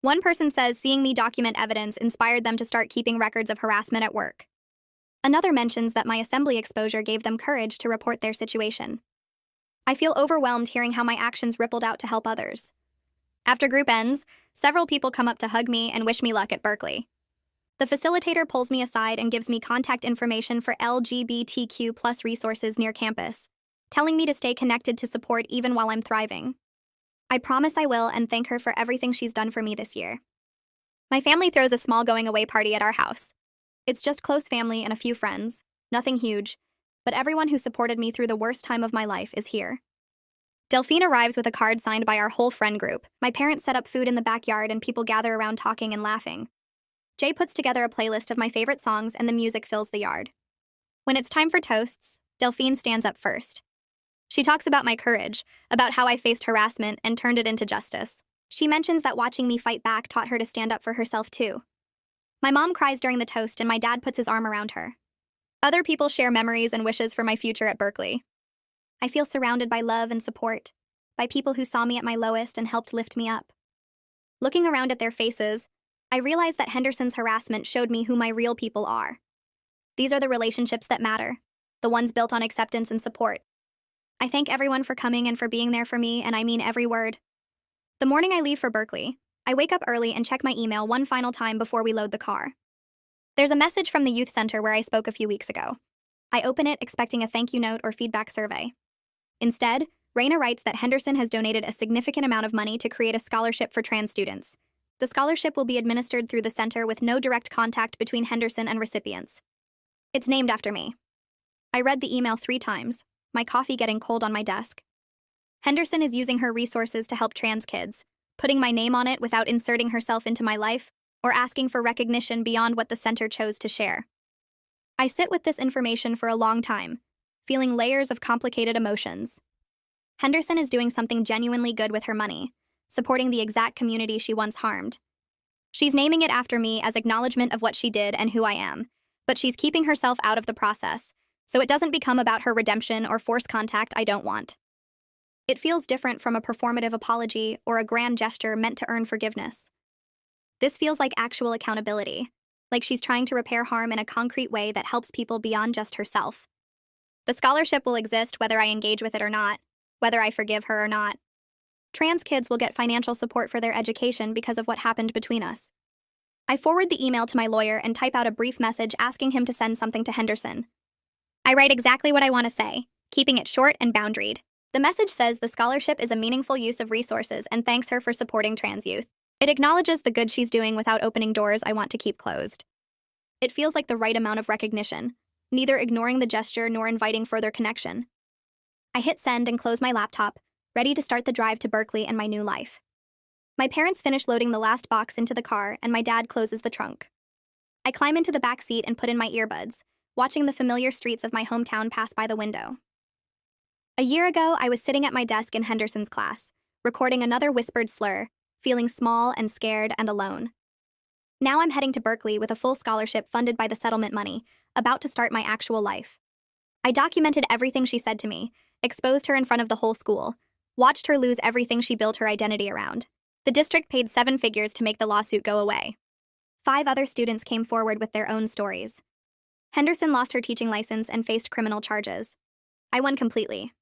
One person says seeing me document evidence inspired them to start keeping records of harassment at work. Another mentions that my assembly exposure gave them courage to report their situation. I feel overwhelmed hearing how my actions rippled out to help others. After group ends, several people come up to hug me and wish me luck at Berkeley. The facilitator pulls me aside and gives me contact information for LGBTQ+ resources near campus, telling me to stay connected to support even while I'm thriving. I promise I will and thank her for everything she's done for me this year. My family throws a small going-away party at our house. It's just close family and a few friends, nothing huge, but everyone who supported me through the worst time of my life is here. Delphine arrives with a card signed by our whole friend group. My parents set up food in the backyard and people gather around talking and laughing. Jay puts together a playlist of my favorite songs and the music fills the yard. When it's time for toasts, Delphine stands up first. She talks about my courage, about how I faced harassment and turned it into justice. She mentions that watching me fight back taught her to stand up for herself too. My mom cries during the toast and my dad puts his arm around her. Other people share memories and wishes for my future at Berkeley. I feel surrounded by love and support, by people who saw me at my lowest and helped lift me up. Looking around at their faces, I realize that Henderson's harassment showed me who my real people are. These are the relationships that matter, the ones built on acceptance and support. I thank everyone for coming and for being there for me, and I mean every word. The morning I leave for Berkeley, I wake up early and check my email one final time before we load the car. There's a message from the youth center where I spoke a few weeks ago. I open it expecting a thank you note or feedback survey. Instead, Raina writes that Henderson has donated a significant amount of money to create a scholarship for trans students. The scholarship will be administered through the center with no direct contact between Henderson and recipients. It's named after me. I read the email 3 times, my coffee getting cold on my desk. Henderson is using her resources to help trans kids, putting my name on it without inserting herself into my life or asking for recognition beyond what the center chose to share. I sit with this information for a long time, feeling layers of complicated emotions. Henderson is doing something genuinely good with her money, supporting the exact community she once harmed. She's naming it after me as acknowledgement of what she did and who I am, but she's keeping herself out of the process, so it doesn't become about her redemption or forced contact I don't want. It feels different from a performative apology or a grand gesture meant to earn forgiveness. This feels like actual accountability, like she's trying to repair harm in a concrete way that helps people beyond just herself. The scholarship will exist whether I engage with it or not, whether I forgive her or not. Trans kids will get financial support for their education because of what happened between us. I forward the email to my lawyer and type out a brief message asking him to send something to Henderson. I write exactly what I want to say, keeping it short and boundaried. The message says the scholarship is a meaningful use of resources and thanks her for supporting trans youth. It acknowledges the good she's doing without opening doors I want to keep closed. It feels like the right amount of recognition, neither ignoring the gesture nor inviting further connection. I hit send and close my laptop, ready to start the drive to Berkeley and my new life. My parents finish loading the last box into the car, and my dad closes the trunk. I climb into the back seat and put in my earbuds, watching the familiar streets of my hometown pass by the window. A year ago, I was sitting at my desk in Henderson's class, recording another whispered slur, feeling small and scared and alone. Now I'm heading to Berkeley with a full scholarship funded by the settlement money, about to start my actual life. I documented everything she said to me, exposed her in front of the whole school, watched her lose everything she built her identity around. The district paid 7 figures to make the lawsuit go away. 5 other students came forward with their own stories. Henderson lost her teaching license and faced criminal charges. I won completely.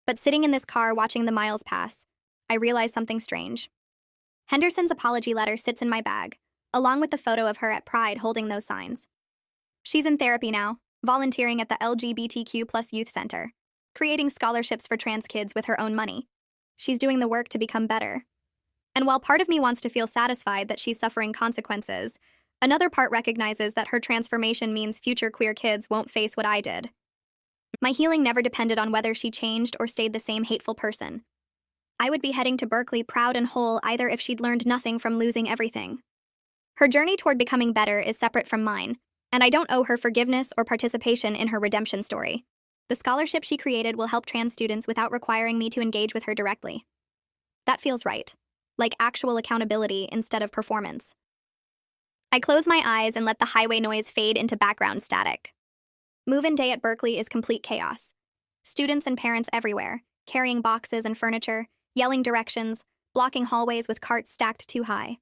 But sitting in this car watching the miles pass, I realized something strange. Henderson's apology letter sits in my bag, along with the photo of her at Pride holding those signs. She's in therapy now, volunteering at the LGBTQ+ Youth Center, creating scholarships for trans kids with her own money. She's doing the work to become better. And while part of me wants to feel satisfied that she's suffering consequences, another part recognizes that her transformation means future queer kids won't face what I did. My healing never depended on whether she changed or stayed the same hateful person. I would be heading to Berkeley proud and whole either if she'd learned nothing from losing everything. Her journey toward becoming better is separate from mine, and I don't owe her forgiveness or participation in her redemption story. The scholarship she created will help trans students without requiring me to engage with her directly. That feels right. Like actual accountability instead of performance. I close my eyes and let the highway noise fade into background static. Move-in day at Berkeley is complete chaos. Students and parents everywhere, carrying boxes and furniture, yelling directions, blocking hallways with carts stacked too high.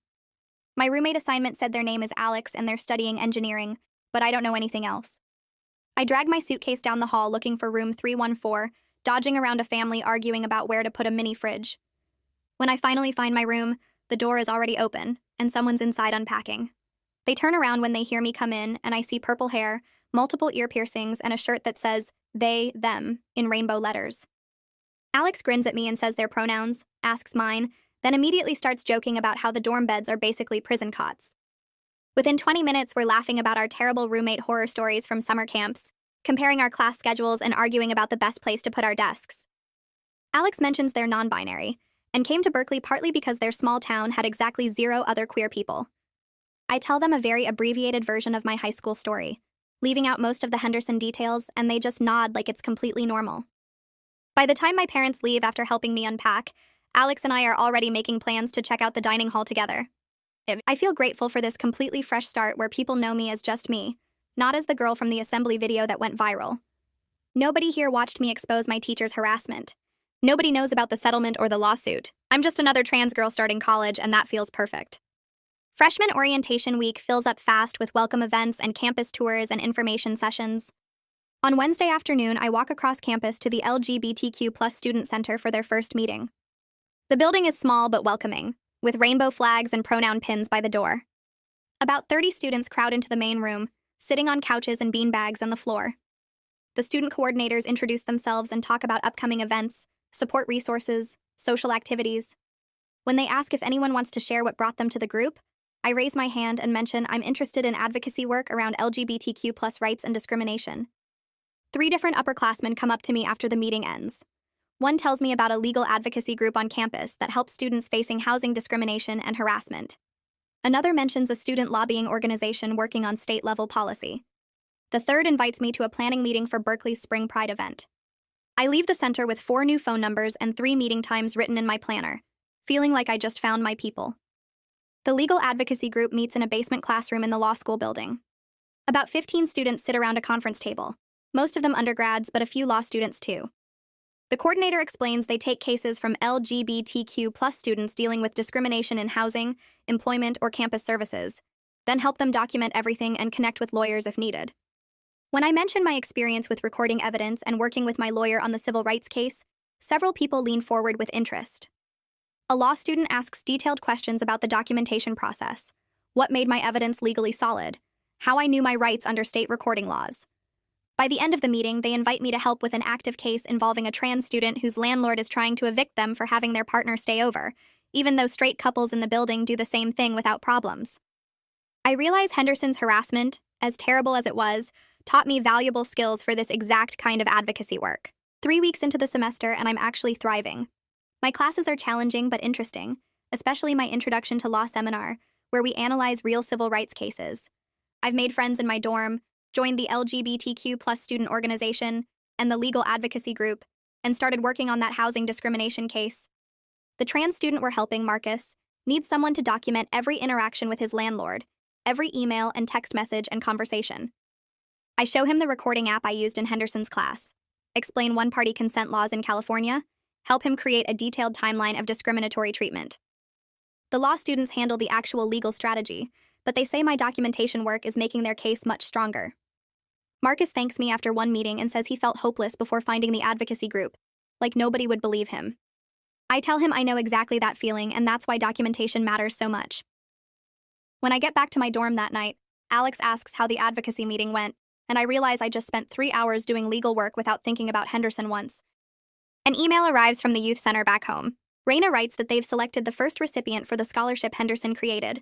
My roommate assignment said their name is Alex and they're studying engineering, but I don't know anything else. I drag my suitcase down the hall looking for room 314, dodging around a family arguing about where to put a mini fridge. When I finally find my room, the door is already open, and someone's inside unpacking. They turn around when they hear me come in, and I see purple hair, multiple ear piercings, and a shirt that says, they, them, in rainbow letters. Alex grins at me and says their pronouns, asks mine, then immediately starts joking about how the dorm beds are basically prison cots. Within 20 minutes, we're laughing about our terrible roommate horror stories from summer camps, comparing our class schedules and arguing about the best place to put our desks. Alex mentions they're non-binary, and came to Berkeley partly because their small town had exactly 0 other queer people. I tell them a very abbreviated version of my high school story, leaving out most of the Henderson details, and they just nod like it's completely normal. By the time my parents leave after helping me unpack, Alex and I are already making plans to check out the dining hall together. I feel grateful for this completely fresh start where people know me as just me, not as the girl from the assembly video that went viral. Nobody here watched me expose my teacher's harassment. Nobody knows about the settlement or the lawsuit. I'm just another trans girl starting college, and that feels perfect. Freshman orientation week fills up fast with welcome events and campus tours and information sessions. On Wednesday afternoon, I walk across campus to the LGBTQ+ Student Center for their first meeting. The building is small but welcoming, with rainbow flags and pronoun pins by the door. About 30 students crowd into the main room, sitting on couches and beanbags on the floor. The student coordinators introduce themselves and talk about upcoming events, support resources, social activities. When they ask if anyone wants to share what brought them to the group, I raise my hand and mention I'm interested in advocacy work around LGBTQ+ rights and discrimination. 3 different upperclassmen come up to me after the meeting ends. One tells me about a legal advocacy group on campus that helps students facing housing discrimination and harassment. Another mentions a student lobbying organization working on state-level policy. The third invites me to a planning meeting for Berkeley's Spring Pride event. I leave the center with 4 new phone numbers and 3 meeting times written in my planner, feeling like I just found my people. The legal advocacy group meets in a basement classroom in the law school building. About 15 students sit around a conference table, most of them undergrads, but a few law students too. The coordinator explains they take cases from LGBTQ+ students dealing with discrimination in housing, employment, or campus services, then help them document everything and connect with lawyers if needed. When I mention my experience with recording evidence and working with my lawyer on the civil rights case, several people lean forward with interest. A law student asks detailed questions about the documentation process, what made my evidence legally solid, how I knew my rights under state recording laws. By the end of the meeting, they invite me to help with an active case involving a trans student whose landlord is trying to evict them for having their partner stay over, even though straight couples in the building do the same thing without problems. I realize Henderson's harassment, as terrible as it was, taught me valuable skills for this exact kind of advocacy work. 3 weeks into the semester, and I'm actually thriving. My classes are challenging but interesting, especially my Introduction to Law seminar, where we analyze real civil rights cases. I've made friends in my dorm, joined the LGBTQ+ student organization and the legal advocacy group, and started working on that housing discrimination case. The trans student we're helping, Marcus, needs someone to document every interaction with his landlord, every email and text message and conversation. I show him the recording app I used in Henderson's class, explain one-party consent laws in California, help him create a detailed timeline of discriminatory treatment. The law students handle the actual legal strategy, but they say my documentation work is making their case much stronger. Marcus thanks me after one meeting and says he felt hopeless before finding the advocacy group, like nobody would believe him. I tell him I know exactly that feeling, and that's why documentation matters so much. When I get back to my dorm that night, Alex asks how the advocacy meeting went, and I realize I just spent 3 hours doing legal work without thinking about Henderson once. An email arrives from the youth center back home. Raina writes that they've selected the first recipient for the scholarship Henderson created.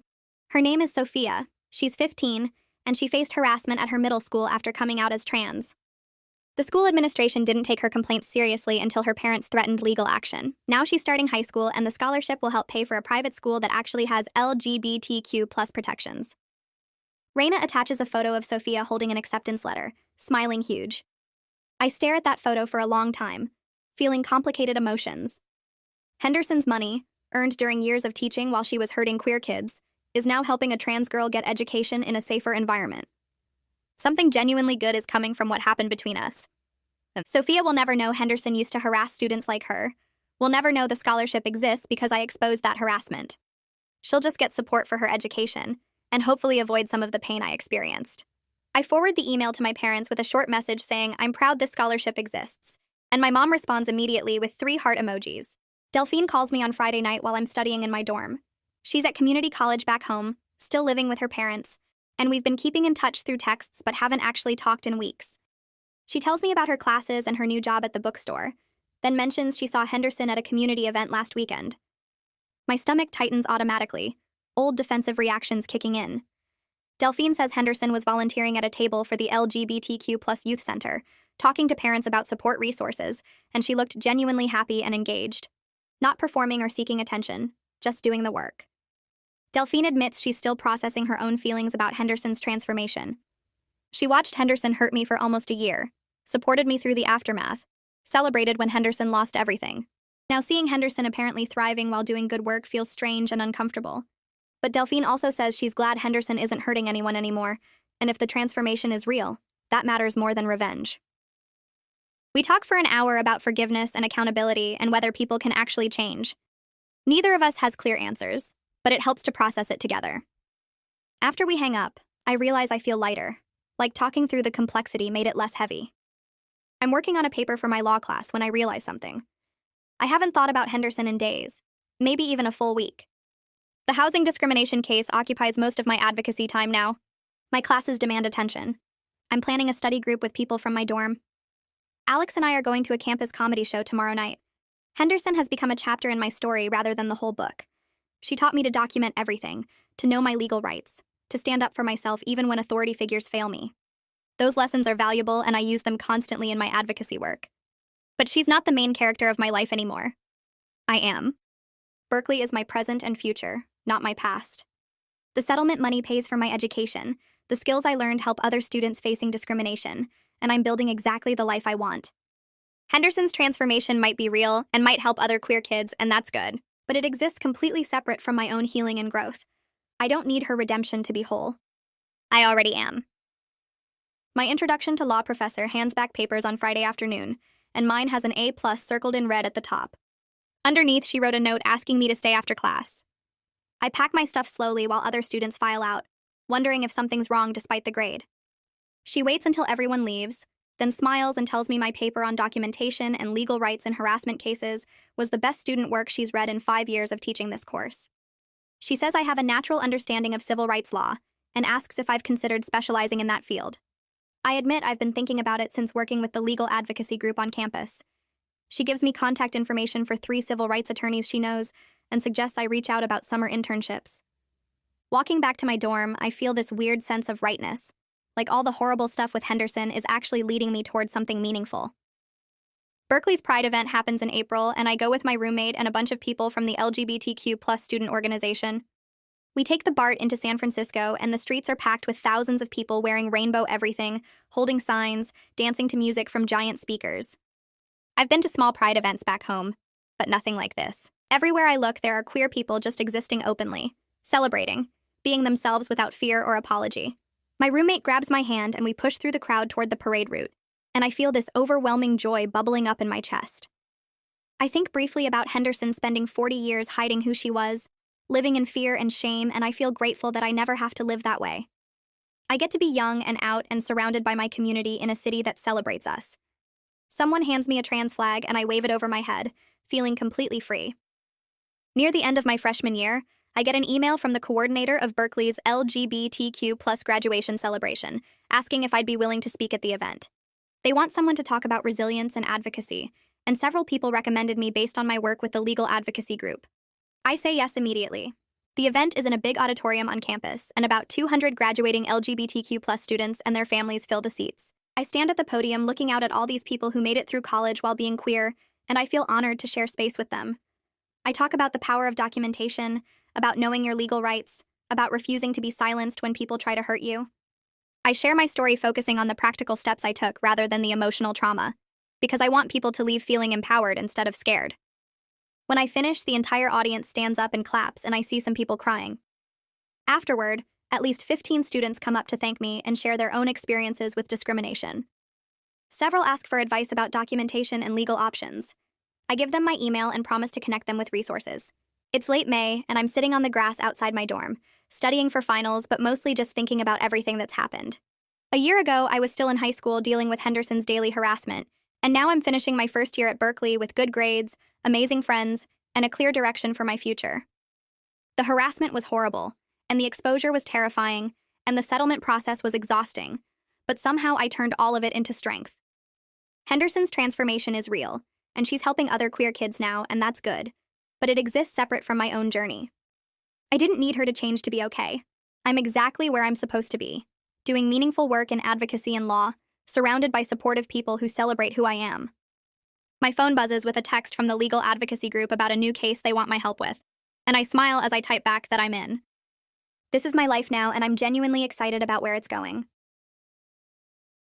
Her name is Sophia, she's 15, and she faced harassment at her middle school after coming out as trans. The school administration didn't take her complaints seriously until her parents threatened legal action. Now she's starting high school, and the scholarship will help pay for a private school that actually has LGBTQ+ protections. Raina attaches a photo of Sophia holding an acceptance letter, smiling huge. I stare at that photo for a long time, feeling complicated emotions. Henderson's money, earned during years of teaching while she was hurting queer kids, is now helping a trans girl get education in a safer environment. Something genuinely good is coming from what happened between us. Sophia will never know Henderson used to harass students like her. Will never know the scholarship exists because I exposed that harassment. She'll just get support for her education, and hopefully avoid some of the pain I experienced. I forward the email to my parents with a short message saying I'm proud this scholarship exists, and my mom responds immediately with 3 heart emojis. Delphine calls me on Friday night while I'm studying in my dorm. She's at community college back home, still living with her parents, and we've been keeping in touch through texts but haven't actually talked in weeks. She tells me about her classes and her new job at the bookstore, then mentions she saw Henderson at a community event last weekend. My stomach tightens automatically, old defensive reactions kicking in. Delphine says Henderson was volunteering at a table for the LGBTQ+ youth center, talking to parents about support resources, and she looked genuinely happy and engaged. Not performing or seeking attention, just doing the work. Delphine admits she's still processing her own feelings about Henderson's transformation. She watched Henderson hurt me for almost a year, supported me through the aftermath, celebrated when Henderson lost everything. Now seeing Henderson apparently thriving while doing good work feels strange and uncomfortable. But Delphine also says she's glad Henderson isn't hurting anyone anymore, and if the transformation is real, that matters more than revenge. We talk for an hour about forgiveness and accountability and whether people can actually change. Neither of us has clear answers, but it helps to process it together. After we hang up, I realize I feel lighter, like talking through the complexity made it less heavy. I'm working on a paper for my law class when I realize something. I haven't thought about Henderson in days, maybe even a full week. The housing discrimination case occupies most of my advocacy time now. My classes demand attention. I'm planning a study group with people from my dorm. Alex and I are going to a campus comedy show tomorrow night. Henderson has become a chapter in my story rather than the whole book. She taught me to document everything, to know my legal rights, to stand up for myself even when authority figures fail me. Those lessons are valuable, and I use them constantly in my advocacy work. But she's not the main character of my life anymore. I am. Berkeley is my present and future, not my past. The settlement money pays for my education. The skills I learned help other students facing discrimination, and I'm building exactly the life I want. Henderson's transformation might be real and might help other queer kids, and that's good, but it exists completely separate from my own healing and growth. I don't need her redemption to be whole. I already am. My Introduction to Law professor hands back papers on Friday afternoon, and mine has an A+ circled in red at the top. Underneath, she wrote a note asking me to stay after class. I pack my stuff slowly while other students file out, wondering if something's wrong despite the grade. She waits until everyone leaves, then smiles and tells me my paper on documentation and legal rights in harassment cases was the best student work she's read in 5 years of teaching this course. She says I have a natural understanding of civil rights law and asks if I've considered specializing in that field. I admit I've been thinking about it since working with the legal advocacy group on campus. She gives me contact information for 3 civil rights attorneys she knows and suggests I reach out about summer internships. Walking back to my dorm, I feel this weird sense of rightness. like all the horrible stuff with Henderson is actually leading me towards something meaningful. Berkeley's Pride event happens in April, and I go with my roommate and a bunch of people from the LGBTQ plus student organization. We take the BART into San Francisco, and the streets are packed with thousands of people wearing rainbow everything, holding signs, dancing to music from giant speakers. I've been to small Pride events back home, but nothing like this. Everywhere I look, there are queer people just existing openly, celebrating, being themselves without fear or apology. My roommate grabs my hand, and we push through the crowd toward the parade route, and I feel this overwhelming joy bubbling up in my chest. I think briefly about Henderson spending 40 years hiding who she was, living in fear and shame, and I feel grateful that I never have to live that way. I get to be young and out and surrounded by my community in a city that celebrates us. Someone hands me a trans flag, and I wave it over my head, feeling completely free. Near the end of my freshman year, I get an email from the coordinator of Berkeley's LGBTQ plus graduation celebration, asking if I'd be willing to speak at the event. They want someone to talk about resilience and advocacy, and several people recommended me based on my work with the legal advocacy group. I say yes immediately. The event is in a big auditorium on campus, and about 200 graduating LGBTQ plus students and their families fill the seats. I stand at the podium looking out at all these people who made it through college while being queer, and I feel honored to share space with them. I talk about the power of documentation, about knowing your legal rights, about refusing to be silenced when people try to hurt you. I share my story focusing on the practical steps I took rather than the emotional trauma, because I want people to leave feeling empowered instead of scared. When I finish, the entire audience stands up and claps, and I see some people crying. Afterward, at least 15 students come up to thank me and share their own experiences with discrimination. Several ask for advice about documentation and legal options. I give them my email and promise to connect them with resources. It's late May, and I'm sitting on the grass outside my dorm, studying for finals, but mostly just thinking about everything that's happened. A year ago, I was still in high school dealing with Henderson's daily harassment, and now I'm finishing my first year at Berkeley with good grades, amazing friends, and a clear direction for my future. The harassment was horrible, and the exposure was terrifying, and the settlement process was exhausting, but somehow I turned all of it into strength. Henderson's transformation is real, and she's helping other queer kids now, and that's good, but it exists separate from my own journey. I didn't need her to change to be okay. I'm exactly where I'm supposed to be, doing meaningful work in advocacy and law, surrounded by supportive people who celebrate who I am. My phone buzzes with a text from the legal advocacy group about a new case they want my help with, and I smile as I type back that I'm in. This is my life now, and I'm genuinely excited about where it's going.